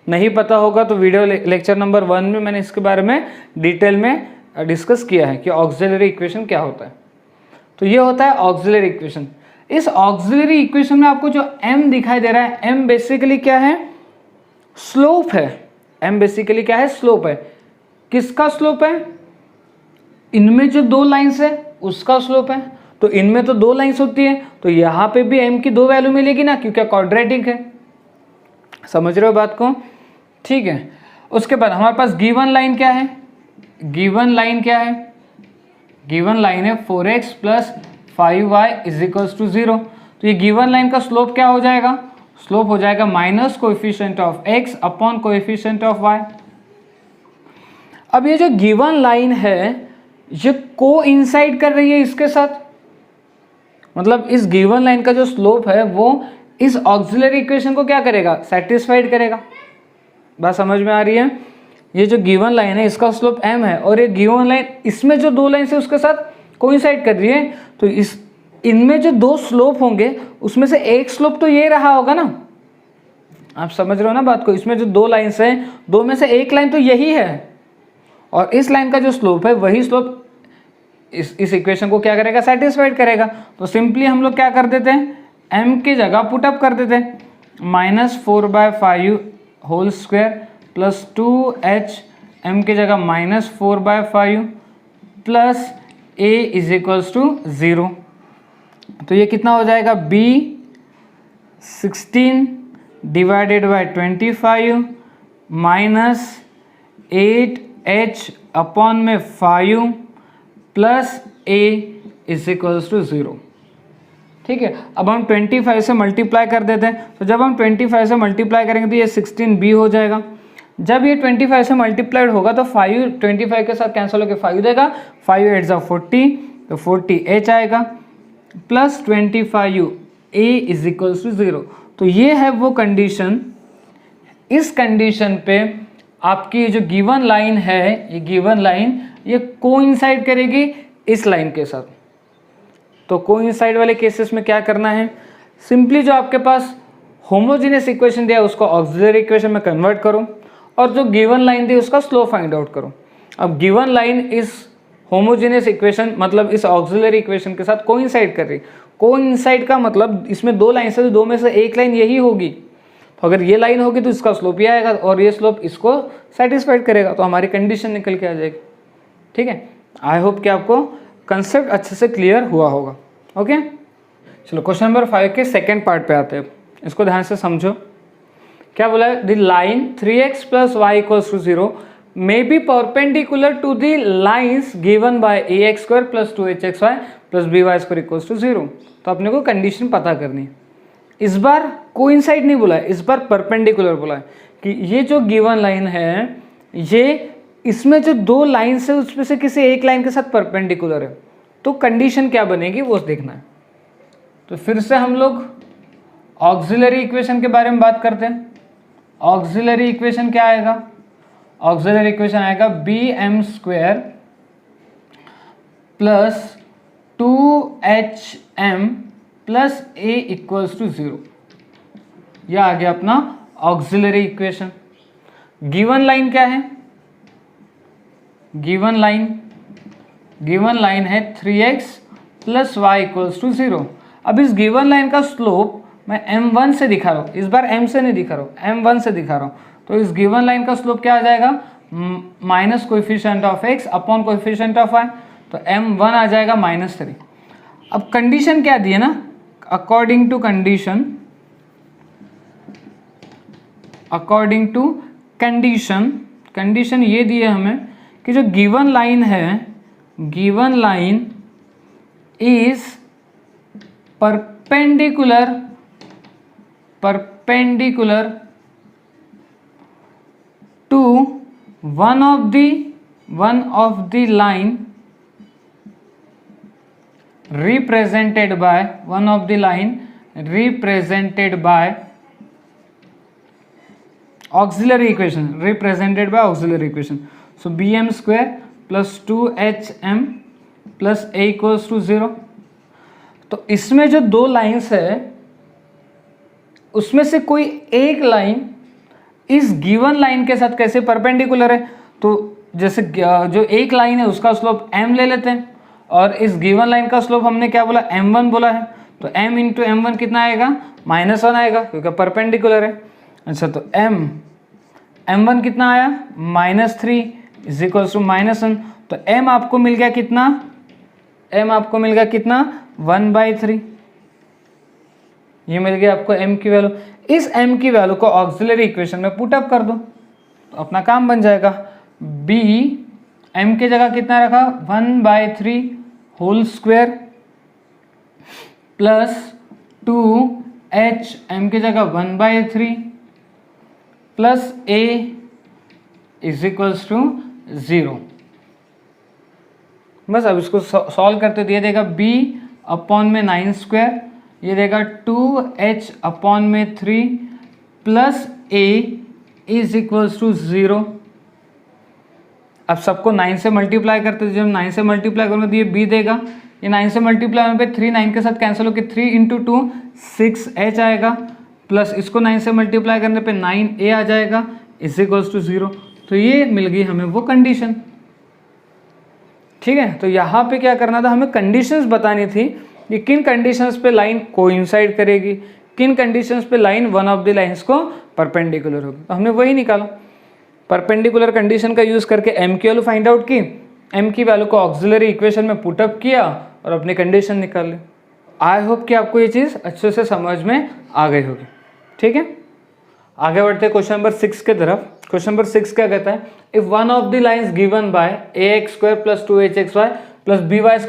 A: नहीं पता होगा तो वीडियो लेक्चर नंबर 1 में मैंने इसके बारे में डिटेल में डिस्कस किया है कि ऑक्सिलरी इक्वेशन क्या होता है। तो ये होता है ऑक्सिलरी इक्वेशन। इस ऑक्सिलरी इक्वेशन में आपको जो m दिखाई दे रहा है, m बेसिकली क्या है, स्लोप है। m बेसिकली क्या है, स्लोप है। किसका स्लोप है, इनमें जो दो लाइंस है उसका स्लोप है। तो इनमें तो दो लाइंस होती है, तो यहाँ पे भी m की दो वैल्यू मिलेगी ना, क्योंकि क्वाड्रेटिक है। समझ रहे हो बात को, ठीक है। उसके बाद हमारे पास गिवन लाइन क्या है, गिवन लाइन क्या है, गिवन लाइन है 4x plus 5y is equals to 0। तो ये गिवन लाइन का स्लोप क्या हो जाएगा, स्लोप हो जाएगा minus coefficient of x upon coefficient of y। अब ये जो गिवन लाइन है ये कोइंसाइड कर रही है इसके साथ, मतलब इस गिवन लाइन का जो स्लोप है वो इस ऑक्सिलरी इक्वेशन को क्या करेगा, सेटिस्फाइड करेगा। बात समझ में आ रही है। ये जो गिवन लाइन है इसका स्लोप m है और ये गिवन लाइन इसमें जो दो लाइन है उसके साथ कोइंसाइड कर रही है। तो इस इनमें जो दो स्लोप होंगे उसमें से एक स्लोप तो ये रहा होगा ना, आप समझ रहे हो ना बात को। इसमें जो दो लाइन्स हैं, दो में से एक लाइन तो यही है और इस लाइन का जो स्लोप है वही स्लोप इस इक्वेशन को क्या करेगा, सेटिस्फाइड करेगा। तो सिंपली हम लोग क्या कर देते हैं, m की जगह पुटअप कर देते हैं, -4/5 whole square plus 2h, m की जगह -4/5 plus a is equals to 0। तो ये कितना हो जाएगा, b 16 divided by 25 minus 8 h upon में 5 plus a is equals to 0। ठीक है, अब हम 25 से मल्टीप्लाई कर देते हैं। तो जब हम 25 से मल्टीप्लाई करेंगे तो ये 16b हो जाएगा। जब ये 25 से मल्टीप्लाइड होगा तो 5 25 के साथ कैंसिल होकर 5 देगा, 5 8 जा 40, तो 40h आएगा plus 25 a is equals to 0। तो ये है वो कंडीशन, इस कंडीशन पे आपकी जो गिवन लाइन है, ये गिवन लाइन ये कोइंसाइड करेगी इस लाइन के साथ। तो कोइंसाइड वाले केसेस में क्या करना है, सिंपली जो आपके पास होमोजेनियस इक्वेशन दिया है उसको ऑक्सिलरी इक्वेशन में कन्वर्ट करो और जो गिवन लाइन दी उसका स्लोप फाइंड आउट करो। अब गिवन लाइन इस होमोजेनियस इक्वेशन मतलब इस ऑक्सिलरी इक्वेशन के साथ कोइंसाइड कर रही। कोइंसाइड का मतलब इसमें दो लाइन से, दो में से एक लाइन यही होगी। तो अगर ये लाइन होगी तो इसका स्लोप ये आएगा और ये स्लोप इसको सेटिस्फाइड करेगा, तो हमारी कंडीशन निकल के आ जाएगी। ठीक है, आई होप कि आपको कंसेप्ट अच्छे से क्लियर हुआ होगा। ओके, चलो क्वेश्चन नंबर 5 के सेकेंड पार्ट पे आते हैं। इसको ध्यान से समझो। क्या बोला है, the line 3x plus y equals to 0 may be perpendicular to the lines given by ax square plus 2hxy plus by square equals to 0। तो अपने को कंडीशन पता करनी है। इस बार कोइंसाइड नहीं बोला है, इस बार परपेंडिकुलर बोला है कि ये जो गिवन लाइन है ये इसमें जो दो लाइन्स है उसमें से किसी एक लाइन के साथ परपेंडिकुलर है। तो कंडीशन क्या बनेगी वो देखना है। तो फिर से हम लोग ऑक्सिलरी इक्वेशन के बारे में बात करते हैं। ऑक्सिलरी इक्वेशन क्या आएगा, ऑक्सिलरी इक्वेशन आएगा bm square plus 2hm plus a equals to 0। यह आ गया अपना ऑक्सिलरी इक्वेशन। गिवन लाइन क्या है, गिवन लाइन है 3x plus y equals to 0। अब इस गिवन लाइन का स्लोप मैं m1 से दिखा रहा हूँ, इस बार m से नहीं दिखा रहा हूँ, m1 से दिखा रहा हूँ। तो इस गिवन लाइन का स्लोप क्या आ जाएगा, minus coefficient of x upon coefficient of y। तो m1 आ जाएगा -3। अब कंडीशन क्या दी है ना, अकॉर्डिंग टू कंडीशन ये दी है हमें कि जो गिवन लाइन है, given line is perpendicular to one of the line represented by auxiliary equation, so bm square plus 2hm plus a equals to 0। तो इसमें जो दो लाइंस है उसमें से कोई एक लाइन इस गिवन लाइन के साथ कैसे परपेंडिकुलर है। तो जैसे जो एक लाइन है उसका स्लोप m ले लेते हैं और इस गिवन लाइन का स्लोप हमने क्या बोला, m1 बोला है। तो m इंटू m1 कितना आएगा, -1 आएगा क्योंकि परपेंडिकुलर है। अच्छा, तो m1 कितना आया, -3 इज इक्वल्स टू -1। तो m आपको मिल गया कितना, 1/3। ये मिल गया आपको m की वैल्यू। इस m की वैल्यू को ऑक्सिलरी इक्वेशन में पुट अप कर दो तो अपना काम बन जाएगा। b m की जगह कितना रखा, 1/3 whole square plus 2h m की जगह 1/3 plus a is equals to 0। बस अब इसको सॉल्व करते दिए देगा b अपॉन में 9 स्क्वायर, ये देगा 2h अपॉन में 3 plus a is equals to 0। अब सबको 9 से मल्टीप्लाई करते, जब 9 से मल्टीप्लाई करूँगा तो ये b देगा, ये 9 से मल्टीप्लाई होने पे 3 9 के साथ कैंसिल होकर 3 इंटू 2 6h आएगा, प्लस इसको 9 से मल्टीप्लाई करने पे 9a आ जाएगा इज इक्वल्स टू 0। तो ये मिल गई हमें वो कंडीशन। ठीक है, तो यहाँ पे क्या करना था, हमें कंडीशंस बतानी थी कि किन कंडीशंस पे लाइन कोइंसाइड करेगी, किन कंडीशंस पे line one of the lines को परपेंडिकुलर होगी। तो हमने वही निकाला, परपेंडिकुलर कंडीशन का यूज़ करके m की वैल्यू फाइंड आउट की, m की वैल्यू को ऑक्सिलरी इक्वेशन में पुटअप किया और अपनी कंडीशन निकाल ली। आई होप कि आपको ये चीज़ अच्छे से समझ में आ गई होगी। ठीक है, आगे बढ़ते क्वेश्चन नंबर 6 के तरफ। क्वेश्चन नंबर 6 क्या कहता है, if one of the lines given bye ax² + 2hxy + by² =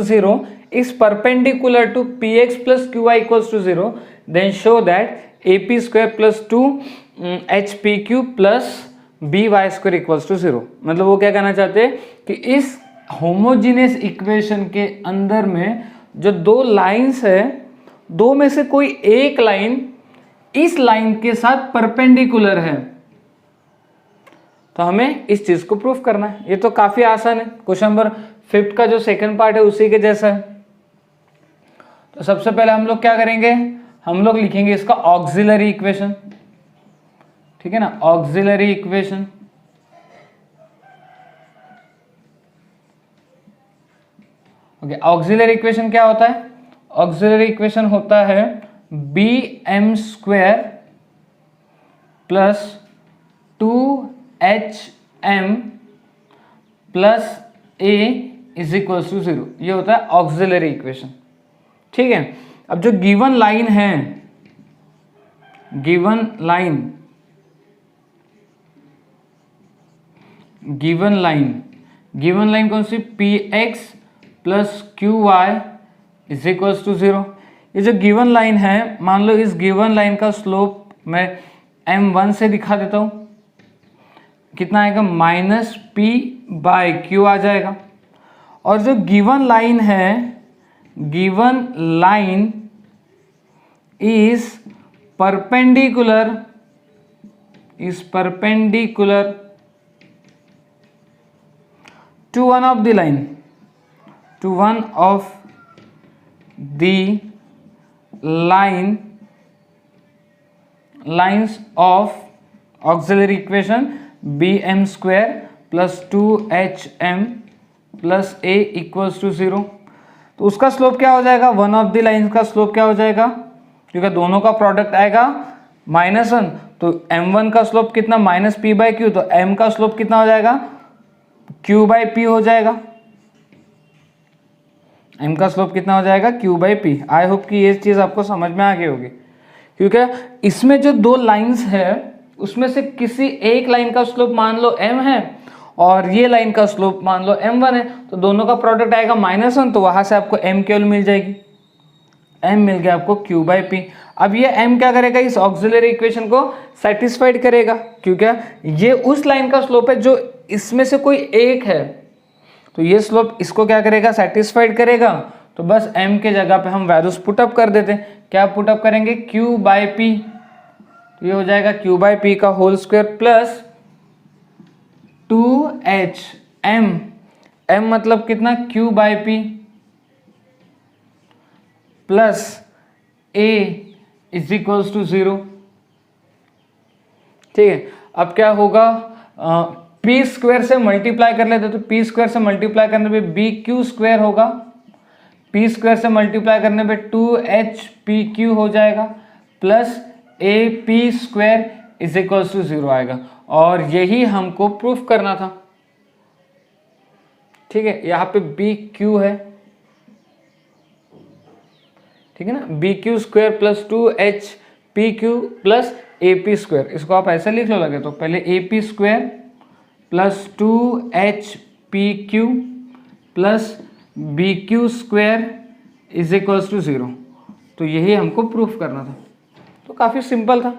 A: 0 is perpendicular to px + qy = 0, then show that ap² + 2hpq + by² = 0। मतलब वो क्या कहना चाहते हैं कि इस होमोजीनियस इक्वेशन के अंदर में जो दो लाइंस है, दो में से कोई एक लाइन इस लाइन के साथ परपेंडिकुलर है, तो हमें इस चीज को प्रूफ करना है। ये तो काफी आसान है, क्वेश्चन नंबर 5 का जो सेकंड पार्ट है उसी के जैसा है। तो सबसे पहले हम लोग क्या करेंगे, हम लोग लिखेंगे इसका ऑक्सिलरी इक्वेशन, ठीक है ना, auxiliary equation. Okay, auxiliary equation क्या होता है, ऑक्सिलरी इक्वेशन होता है bm² + 2hm + a = 0, ये होता है ऑक्सिलरी इक्वेशन, ठीक है। अब जो गिवन लाइन है, गिवन लाइन कौन सी, px + qy = 0। ये जो गिवन लाइन है, मान लो इस गिवन लाइन का स्लोप मैं m1 से दिखा देता हूं, कितना आएगा, -p/q आ जाएगा। और जो गिवन लाइन है, given line is perpendicular to one of the lines of auxiliary equation bm² + 2hm + a = 0। तो उसका स्लोप क्या हो जाएगा, वन ऑफ द लाइन्स का स्लोप क्या हो जाएगा, क्योंकि दोनों का प्रोडक्ट आएगा -1, तो m1 का स्लोप कितना, -p/q, तो m का स्लोप कितना हो जाएगा, q/p हो जाएगा। m का स्लोप कितना हो जाएगा, q/p। आई होप कि ये चीज आपको समझ में आ गई होगी, क्योंकि इसमें जो दो लाइंस है उसमें से किसी एक लाइन का स्लोप मान लो m है और ये लाइन का स्लोप मान लो m1 है, तो दोनों का प्रोडक्ट आएगा -1, तो वहां से आपको m केवल मिल जाएगी, m मिल गया आपको q/p। अब ये m क्या करेगा, इस ऑक्सिलरी इक्वेशन को सेटिस्फाइड करेगा, क्योंकि ये उस लाइन का स्लोप है जो इसमें से कोई एक है, तो ये स्लोप इसको क्या करेगा, सेटिस्फाइड करेगा। तो बस m के जगह पे हम वैल्यूज पुटअप कर देते हैं। क्या पुटअप करेंगे, q/p, तो ये हो जाएगा q/p का whole square plus 2hm, m मतलब कितना, q/p प्लस a = 0, ठीक है। अब क्या होगा, p² से मल्टीप्लाई कर लेते, तो p² से मल्टीप्लाई करने पे bq² होगा, p² से मल्टीप्लाई करने पे 2hpq हो जाएगा, प्लस ap² = 0 आएगा। और यही हमको प्रूफ करना था, ठीक है। यहाँ पे bq है, ठीक है ना, bq² + 2hpq + ap², इसको आप ऐसे लिख लो लगे तो, पहले ap² + 2hpq + bq² = 0, तो यही हमको प्रूफ करना था। तो काफ़ी सिंपल था।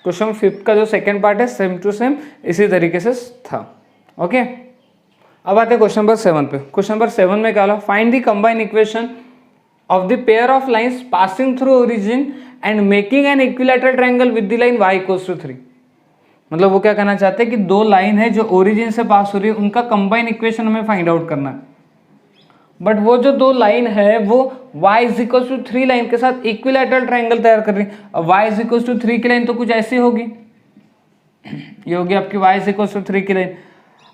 A: क्वेश्चन 5 का जो सेकेंड पार्ट है सेम टू सेम इसी तरीके से था, ओके। अब आते हैं क्वेश्चन नंबर 7 पे। क्वेश्चन नंबर 7 में क्या होगा, find the combined equation of the pair of lines passing through origin and making an equilateral triangle with the line y = 3। मतलब वो क्या कहना चाहते हैं कि दो लाइन है जो ओरिजिन से पास हो रही है, उनका कंबाइंड इक्वेशन हमें फाइंड आउट करना है। बट वो जो दो लाइन है वो y = 3 लाइन के साथ इक्विलैटरल ट्रायंगल तैयार कर रही है। अब y = 3 की लाइन तो कुछ ऐसी होगी, ये होगी आपकी y = 3 की लाइन।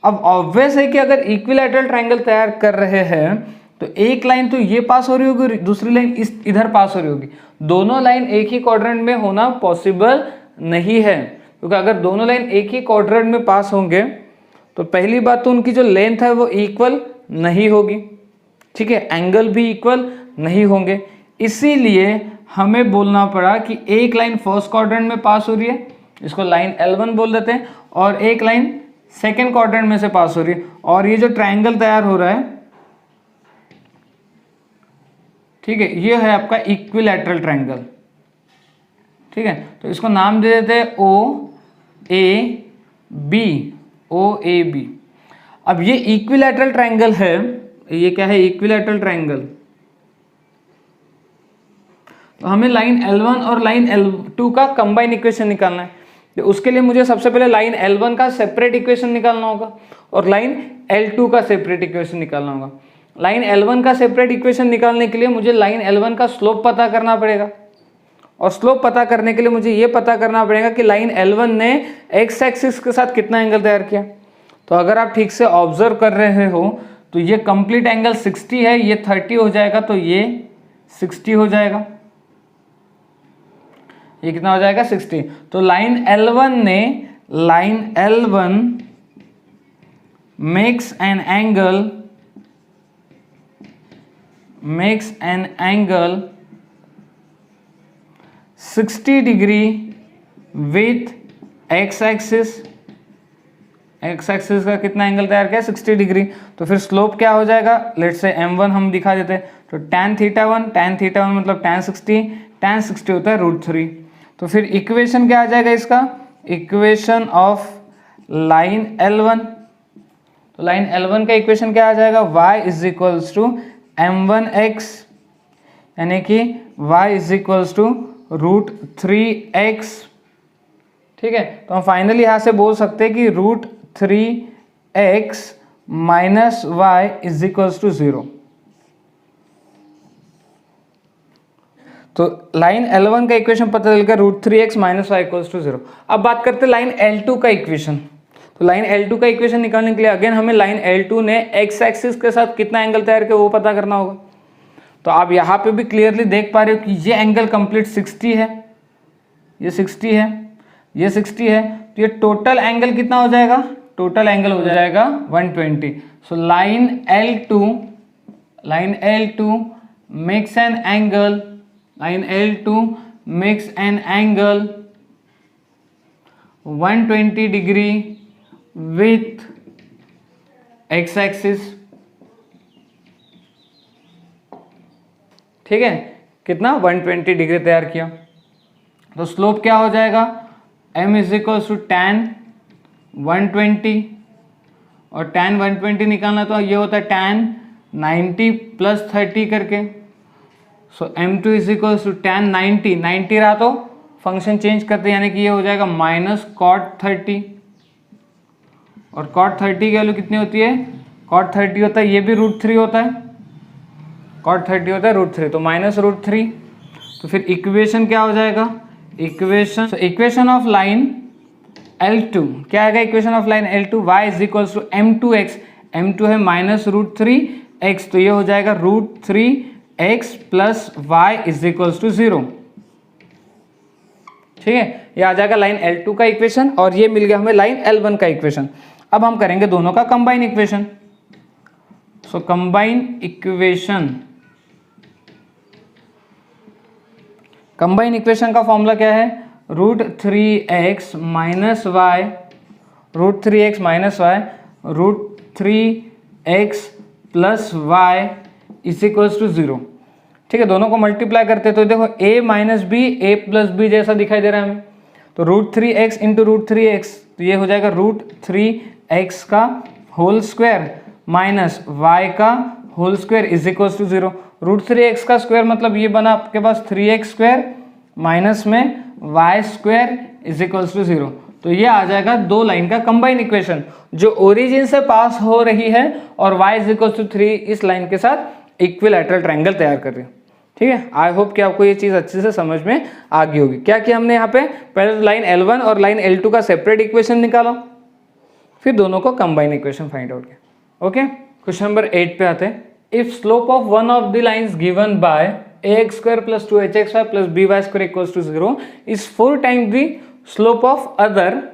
A: अब ऑब्वियस है कि अगर इक्विलैटरल ट्रायंगल तैयार कर रहे हैं तो एक लाइन तो ये पास हो रही होगी, दूसरी लाइन इधर पास हो रही होगी। दोनों लाइन एक ही क्वाड्रेंट में होना पॉसिबल नहीं है, क्योंकि अगर दोनों लाइन एक ही क्वाड्रेंट में पास होंगे तो पहली बात तो उनकी जो लेंथ है वो इक्वल नहीं होगी, ठीक है, एंगल भी इक्वल नहीं होंगे। इसीलिए हमें बोलना पड़ा कि एक लाइन फर्स्ट क्वाड्रेंट में पास हो रही है, इसको लाइन L1 बोल देते हैं, और एक लाइन सेकेंड क्वाड्रेंट में से पास हो रही है, और ये जो ट्राइंगल तैयार हो रहा है, ठीक है, ये है आपका इक्विलैटरल ट्राइंगल। ठीक है, तो इसको नाम दे देते हैं OAB, OAB। अब ये इक्विलैटरल ट्राइंगल है, ये क्या है, इक्विलैटरल ट्राइंगल। तो हमें लाइन L1 और लाइन L2 का कंबाइन इक्वेशन निकालना है। तो उसके लिए मुझे सबसे पहले लाइन L1 का सेपरेट इक्वेशन निकालना होगा और लाइन L2 का सेपरेट इक्वेशन निकालना होगा। लाइन L1 का सेपरेट इक्वेशन निकालने के लिए मुझे लाइन L1 का स्लोप पता करना पड़ेगा, और स्लोप पता करने के लिए मुझे ये पता करना पड़ेगा कि लाइन L1 ने एक्स एक्सिस के साथ कितना एंगल तैयार किया। तो अगर आप ठीक से ऑब्जर्व कर रहे हो तो ये कंप्लीट एंगल 60 है, ये 30 हो जाएगा, तो ये 60 हो जाएगा, ये कितना हो जाएगा 60। तो line L1 makes an angle 60 degree with x axis. X axis का कितना एंगल तैयार किया, 60 डिग्री। तो फिर स्लोप क्या हो जाएगा, लेट्स से m1 हम दिखा देते हैं। तो tan θ1 मतलब tan 60 होता है √3। तो फिर इक्वेशन क्या आ जाएगा इसका, इक्वेशन ऑफ लाइन L1। तो लाइन L1 का इक्वेशन क्या आ जाएगा, y is equals to m1x, यानी कि y is equals to √3x। ठीक है, तो हम फाइनली यहां से बोल सकते हैं कि √3x minus y is equals to 0। तो लाइन L1 का इक्वेशन पता चल गया, √3x minus y equals to 0। अब बात करते हैं लाइन L2 का इक्वेशन। तो लाइन L2 का इक्वेशन निकालने के लिए अगेन हमें लाइन L2 ने x एक्सिस के साथ कितना एंगल तैयार किया वो पता करना होगा। तो आप यहाँ पे भी क्लियरली देख पा रहे हो कि ये एंगल कंप्लीट 60 है, ये 60 है, ये 60 है, तो ये टोटल एंगल कितना हो जाएगा, टोटल एंगल हो जाएगा 120। So line L2 makes an angle, line L2 makes an angle 120 degree with x axis. ठीक है, कितना 120 डिग्री तैयार किया। तो स्लोप क्या हो जाएगा, m is equals to tan 120, और tan 120 निकालना तो ये होता है tan 90 प्लस 30 करके। So m2 is equals to tan 90 रहा तो फंक्शन चेंज करते यानी कि ये हो जाएगा माइनस cot 30, और cot 30 की वैल्यू कितनी होती है, cot 30 होता है, ये भी √3 होता है, cot 30 होता है √3, तो माइनस √3। तो फिर इक्वेशन क्या हो जाएगा, इक्वेशन ऑफ लाइन L2 क्या आएगा, equation of line L2 y is equals to m2x, m2 है माइनस √3x, तो ये हो जाएगा √3x plus y is equals to 0। ठीक है, ये आ जाएगा लाइन L2 का इक्वेशन, और ये मिल गया हमें लाइन L1 का इक्वेशन। अब हम करेंगे दोनों का combine equation. So combine equation का फॉर्मूला क्या है, √3x minus y, √3x plus y is equals to 0। ठीक है, दोनों को मल्टीप्लाई करते हैं तो देखो a minus b a plus b जैसा दिखाई दे रहा है हमें। तो √3x इंटू √3x, तो ये हो जाएगा √3x का होल स्क्वायर माइनस y का whole square is equals to 0। √3x का स्क्वायर मतलब ये बना आपके पास 3x स्क्वायर माइनस में y square is equals to 0। तो ये आ जाएगा दो लाइन का कंबाइन इक्वेशन जो ओरिजिन से पास हो रही है और y इज इक्वल्स टू 3 इस लाइन के साथ इक्विलैटरल ट्रायंगल तैयार कर रही है। ठीक है, आई होप कि आपको ये चीज़ अच्छे से समझ में आ गई होगी। क्या किया हमने यहाँ पे, पहले तो लाइन L1 और लाइन L2 का सेपरेट इक्वेशन निकाला, फिर दोनों को कंबाइन इक्वेशन फाइंड आउट किया। ओके, क्वेश्चन नंबर 8 पे आते हैं। If slope of one of the lines given by ax square plus 2hxy plus by square equals to 0 is 4 times the slope of other,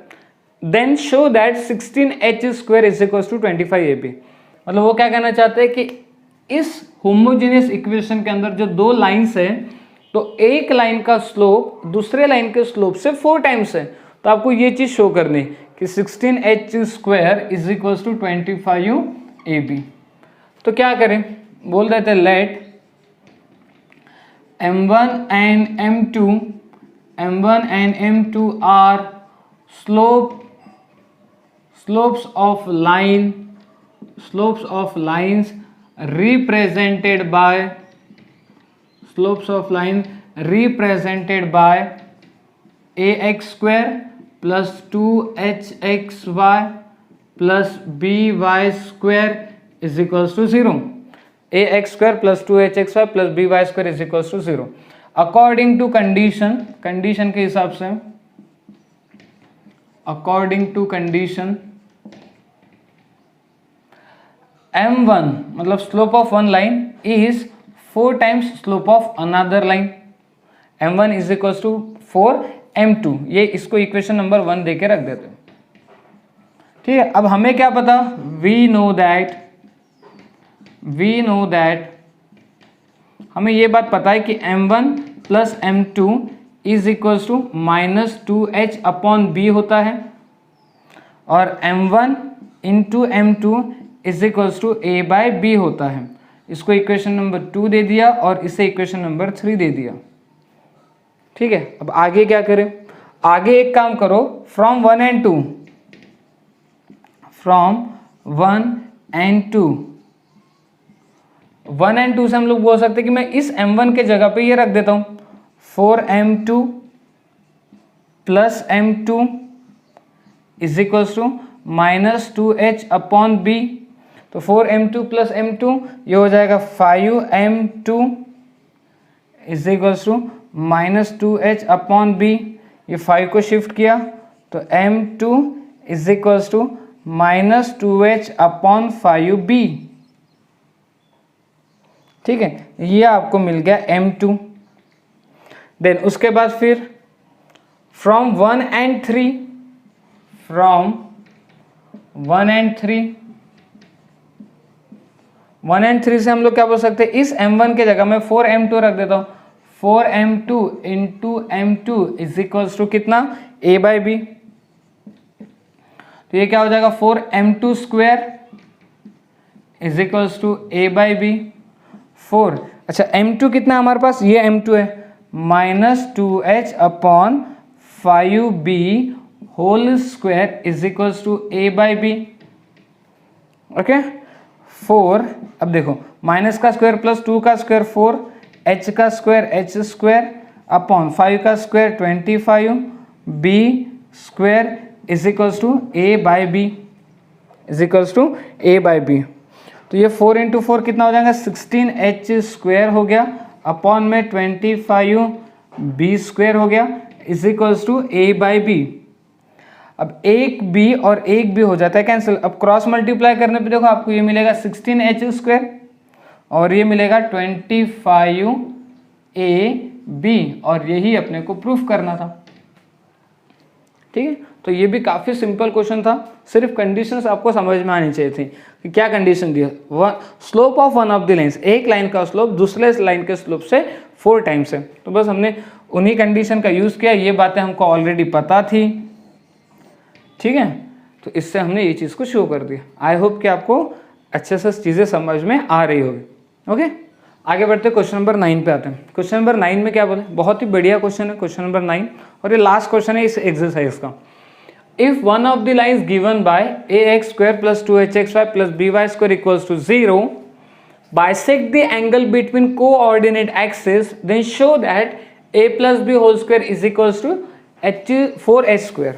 A: then show that 16h square is equals to 25ab। मतलब वो क्या कहना चाहते हैं कि इस homogeneous equation के अंदर जो दो लाइंस है, तो एक लाइन का स्लोप दूसरे लाइन के स्लोप से 4 टाइम्स है, तो आपको ये चीज़ शो करनी कि 16h² is equals to 25AB। तो क्या करें, बोल देते हैं late M1 and M2 are slopes of lines represented by ax square plus 2hxy plus by square is equals to 0। ax square plus 2hxy plus by square is equals to 0। According to condition के हिसाब से, according to condition m1 मतलब slope of one line is 4 times slope of another line. m1 is equals to 4 m2, ये इसको equation number 1 देके रख देते हैं। ठीक है, अब हमें क्या पता, वी नो दैट हमें ये बात पता है कि m1 plus m2 is equals to -2h upon b होता है, और m1 into m2 is equals to a by b होता है। इसको इक्वेशन नंबर 2 दे दिया और इसे इक्वेशन नंबर 3 दे दिया। ठीक है, अब आगे क्या करें, आगे एक काम करो, फ्रॉम 1 and 2 से हम लोग बोल सकते हैं कि मैं इस m1 के जगह पे ये रख देता हूं 4m2 plus m2 is equals to -2h upon b। तो 4m2 प्लस m2 ये हो जाएगा 5m2 is equals to -2h upon b। ये 5 को शिफ्ट किया तो m2 is equals to -2h upon 5b। ठीक है, ये आपको मिल गया m2। देन उसके बाद फिर फ्रॉम 1 and 3 से हम लोग क्या बोल सकते हैं, इस m1 के जगह मैं 4m2 रख देता हूं। 4m2 into m2 is equals to कितना, a बाई b। तो ये क्या हो जाएगा 4m2 square is equals to a by b। 4, अच्छा m2 कितना हमारे पास, ये m2 है, -2h upon 5b whole square is equals to a by b। Okay, 4, अब देखो माइनस का स्क्वायर प्लस 2 का स्क्वायर 4, h का स्क्वायर h स्क्वायर अपॉन 5 का square 25 b square is equals to a by b। तो ये 4 into 4 कितना हो जाएगा, 16h स्क्वायर हो गया अपॉन में 25 b स्क्वायर हो गया is equals to a by b। अब एक b और एक b हो जाता है कैंसिल। अब क्रॉस मल्टीप्लाई करने पे देखो आपको ये मिलेगा 16h स्क्वायर और ये मिलेगा 25ab, और यही अपने को प्रूफ करना था। ठीक है, तो ये भी काफ़ी सिंपल क्वेश्चन था, सिर्फ कंडीशंस आपको समझ में आनी चाहिए थी कि क्या कंडीशन दी है। Slope of one of the lines, एक लाइन का स्लोप दूसरे लाइन के स्लोप से 4 टाइम्स है। तो बस हमने उन्हीं कंडीशन का यूज़ किया, ये बातें हमको ऑलरेडी पता थी। ठीक है, तो इससे हमने ये चीज़ को शो कर दिया। आई होप कि आपको अच्छे से चीज़ें समझ में आ रही होगी। ओके, आगे बढ़ते क्वेश्चन नंबर 9 पे आते हैं। क्वेश्चन नंबर 9 में क्या बोले, बहुत ही बढ़िया क्वेश्चन है क्वेश्चन नंबर 9, और ये लास्ट क्वेश्चन है इस एक्सरसाइज का। If one of the lines given by ax square plus 2hxy plus by square equals to 0 bisect the angle between coordinate axes, then show that a plus b whole square is equals to 4h square।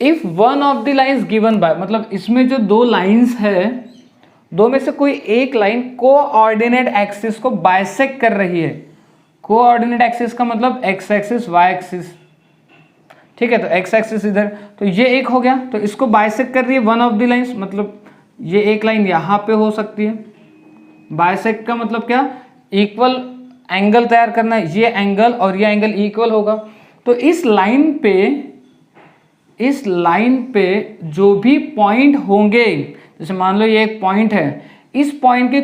A: If one of the lines given bye, मतलब इसमें जो दो lines है, दो में से कोई एक लाइन कोऑर्डिनेट एक्सिस को बाइसेक्ट कर रही है। कोऑर्डिनेट एक्सिस का मतलब एक्स एक्सिस वाई एक्सिस। ठीक है, तो एक्स एक्सिस इधर, तो ये एक हो गया, तो इसको बाइसेक्ट कर रही है वन ऑफ द लाइन्स, मतलब ये एक लाइन यहाँ पे हो सकती है। बाइसेक्ट का मतलब क्या, इक्वल एंगल तैयार करना है, ये एंगल और ये एंगल इक्वल होगा। तो इस लाइन पे जो भी पॉइंट होंगे, जैसे मान लो ये एक पॉइंट है, इस पॉइंट के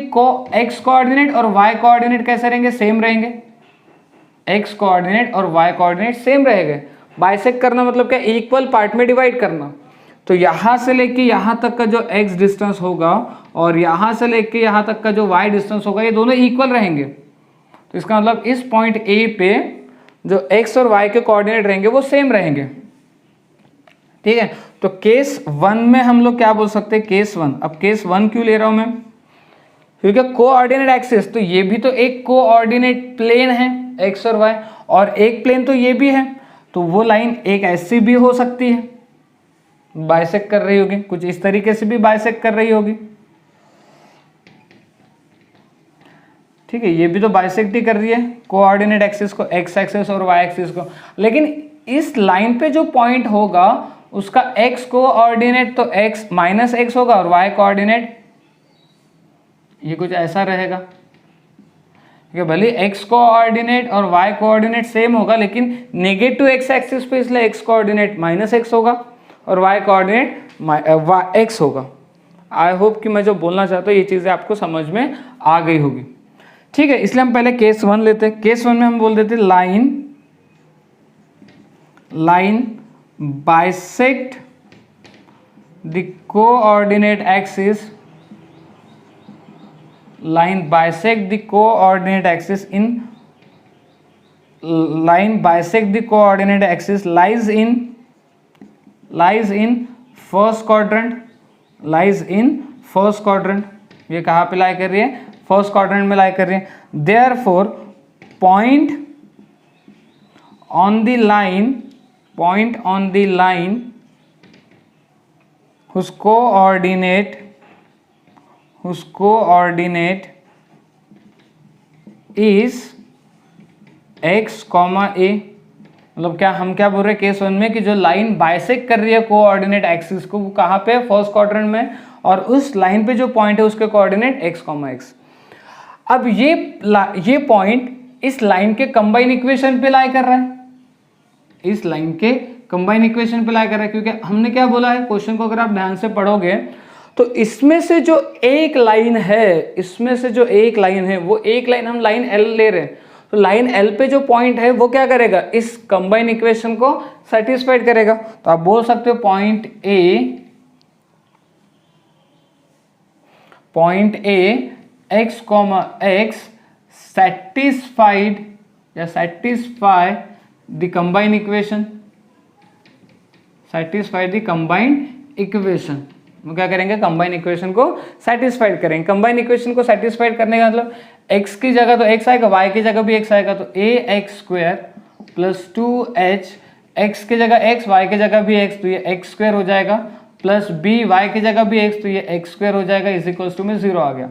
A: एक्स कोऑर्डिनेट और वाई कोऑर्डिनेट कैसे रहेंगे, सेम रहेंगे। एक्स कोऑर्डिनेट और वाई कोऑर्डिनेट सेम रहेंगे, बाइसेक्ट करना मतलब क्या, इक्वल पार्ट में डिवाइड करना। तो यहाँ से लेके यहाँ तक का जो x डिस्टेंस होगा और यहाँ से लेके यहाँ तक का जो y डिस्टेंस होगा, ये दोनों इक्वल रहेंगे। तो इसका मतलब इस पॉइंट A पे जो x और y के कोऑर्डिनेट रहेंगे वो सेम रहेंगे, ठीक है। तो केस 1 में हम लोग क्या बोल सकते हैं, केस 1। अब केस 1 क्यों ले रहा हूं मैं, क्योंकि कोऑर्डिनेट एक्सिस, तो ये भी तो एक कोऑर्डिनेट प्लेन है x और y, और एक प्लेन तो ये भी है। तो वो लाइन एक ऐसी भी हो सकती है, बाइसेक्ट कर रही होगी, कुछ इस तरीके से भी बाइसेक्ट कर रही होगी, ठीक है। ये भी तो बाइसेक्ट ही कर रही है कोऑर्डिनेट एक्सिस को, x एक्सिस और y एक्सिस को। लेकिन इस लाइन पे जो पॉइंट होगा उसका x कोऑर्डिनेट तो x माइनस एक्स होगा और y कोऑर्डिनेट ये कुछ ऐसा रहेगा, ठीक है। भले x कोऑर्डिनेट और y कोऑर्डिनेट सेम होगा, लेकिन नेगेटिव x एक्सिस पे इसलिए x कोऑर्डिनेट माइनस एक्स होगा और y कोऑर्डिनेट x होगा। आई होप कि मैं जो बोलना चाहता हूँ ये चीज़ें आपको समझ में आ गई होगी, ठीक है। इसलिए हम पहले केस 1 लेते हैं। केस 1 में हम बोल देते line bisect the coordinate axis, line bisect the coordinate axis in lies in first quadrant, ये कहाँ पे लाई कर रही है, फर्स्ट क्वाड्रेंट में लाई कर रही है। therefore point on the line whose coordinate is x, a, मतलब क्या हम क्या बोल रहे हैं केस 1 में कि जो लाइन बाइसेक्ट कर रही है कोऑर्डिनेट एक्सिस को, वो कहाँ पे, फर्स्ट क्वाड्रेंट में, और उस लाइन पे जो पॉइंट है उसके कोऑर्डिनेट x, x। अब ये पॉइंट इस लाइन के कंबाइन इक्वेशन पे लाई कर रहा है, इस लाइन के कंबाइन इक्वेशन पे लाई कर रहा है, क्योंकि हमने क्या बोला है, क्वेश्चन को अगर आप ध्यान से पढ़ोगे तो इसमें से जो एक लाइन है, वो एक लाइन हम लाइन L ले रहे हैं। तो लाइन L पे जो पॉइंट है वो क्या करेगा, इस कंबाइन इक्वेशन को सेटिस्फाइड करेगा। तो आप बोल सकते हो point A x, x satisfy the combined equation, वो क्या करेंगे, कंबाइन इक्वेशन को सेटिस्फाइड करेंगे। कंबाइन इक्वेशन को सेटिस्फाइड करने का मतलब x की जगह तो x आएगा, y की जगह भी x आएगा, तो ax² प्लस 2h, x की जगह x, y की जगह भी x, तो ये x² हो जाएगा, प्लस b, y की जगह भी x, तो ये x² हो जाएगा, इज इक्वल्स टू में 0 आ गया।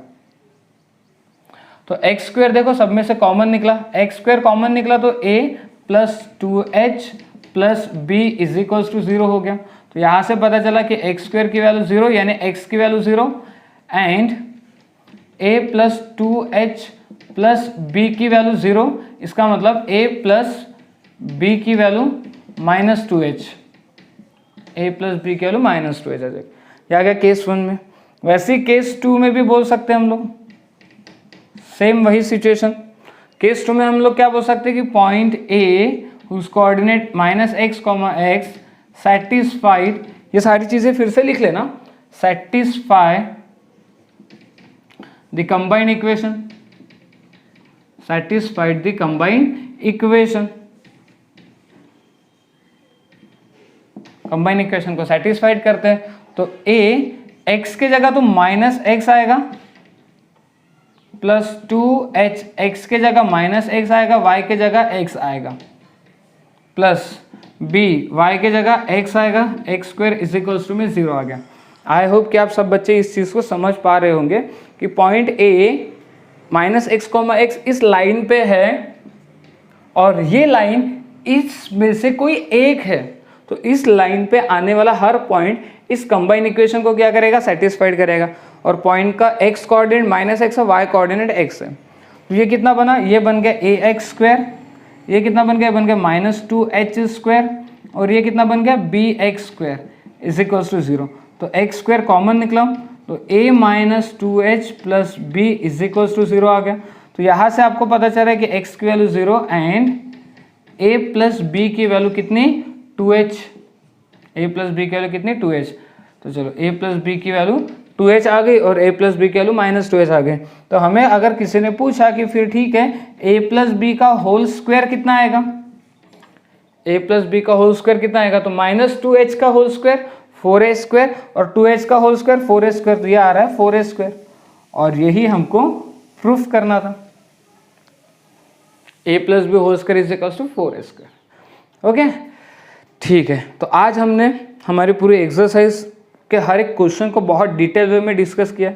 A: तो x² देखो सब में से कॉमन निकला, x² कॉमन निकला, तो a plus 2h plus b is equals to 0 हो गया। तो यहाँ से पता चला कि x² की वैल्यू 0 यानी x की value 0 and a plus 2h plus b की वैल्यू 0, इसका मतलब a प्लस b की value minus 2h, a plus b की वैल्यू माइनस 2h आ जाएगा। यह आ गया केस 1 में। वैसे ही केस 2 में भी बोल सकते हैं हम लोग, सेम वही सिचुएशन। केस 2 में हम लोग क्या बोल सकते हैं कि point a whose coordinate minus x, x satisfied, ये सारी चीजें फिर से लिख लेना, satisfy the combined equation, satisfied the combined equation, combine equation को सेटिस्फाइड करते हैं। तो a x की जगह तो माइनस एक्स आएगा, प्लस 2h, x की जगह माइनस एक्स आएगा, y की जगह x आएगा, प्लस b, y की जगह x आएगा, x² इज इक्वल्स टू में 0 आ गया। आई होप कि आप सब बच्चे इस चीज़ को समझ पा रहे होंगे कि point a minus x, x इस लाइन पे है और ये लाइन इसमें से कोई एक है, तो इस लाइन पे आने वाला हर पॉइंट इस कंबाइन इक्वेशन को क्या करेगा, सेटिस्फाइड करेगा। और पॉइंट का x कोऑर्डिनेट माइनस एक्स है, y कोऑर्डिनेट x है, तो ये कितना बना, ये बन गया ax², ये कितना बन गया, बन गया माइनस 2h², और ये कितना बन गया bx² इज इक्वल्स टू 0। तो x² कॉमन निकला, तो a minus 2h plus b is equals to 0 आ गया। तो यहाँ से आपको पता चल रहा है कि x की value 0 and a plus b की वैल्यू कितनी, 2h, a प्लस बी की वैल्यू कितनी 2h, तो चलो a प्लस बी की वैल्यू 2h आ गई और a प्लस बी की वैल्यू -2h आ गई। तो हमें अगर किसी ने पूछा कि फिर ठीक है a प्लस बी का होल स्क्वायर कितना आएगा, a प्लस बी का होल स्क्वायर कितना आएगा, तो -2h का होल स्क्वायर 4a स्क्वायर और 2h का होल स्क्वायर 4a स्क्वायर, तो ये आ रहा है 4a स्क्वायर और यही हमको प्रूफ करना था। a plus b whole square is equals to 4a square. Okay ठीक है, तो आज हमने हमारी पूरी एक्सरसाइज के हर एक क्वेश्चन को बहुत डिटेल वे में डिस्कस किया।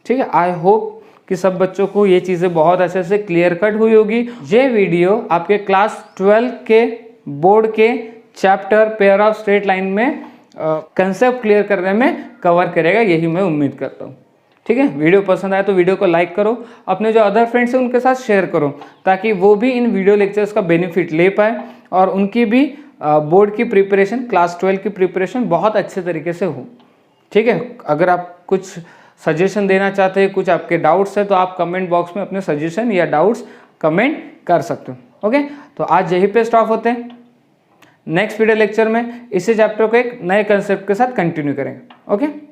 A: ठीक है, आई होप कि सब बच्चों को ये चीज़ें बहुत अच्छे से क्लियर कट हुई होगी। ये वीडियो आपके क्लास 12 के बोर्ड के chapter pair of straight line में कंसेप्ट क्लियर करने में कवर करेगा, यही मैं उम्मीद करता हूँ। ठीक है, वीडियो पसंद आए तो वीडियो को लाइक करो, अपने जो अदर फ्रेंड्स हैं उनके साथ शेयर करो ताकि वो भी इन वीडियो लेक्चर्स का बेनिफिट ले पाए और उनकी भी बोर्ड की प्रिपरेशन, क्लास 12 की प्रिपरेशन बहुत अच्छे तरीके से हो। ठीक है, अगर आप कुछ सजेशन देना चाहते हैं, कुछ आपके डाउट्स है तो आप कमेंट बॉक्स में अपने सजेशन या डाउट्स कमेंट कर सकते हो। ओके, तो आज यहीं पे स्टॉप होते हैं। नेक्स्ट वीडियो लेक्चर में इसी चैप्टर को एक नए कंसेप्ट के साथ कंटिन्यू करेंगे। ओके।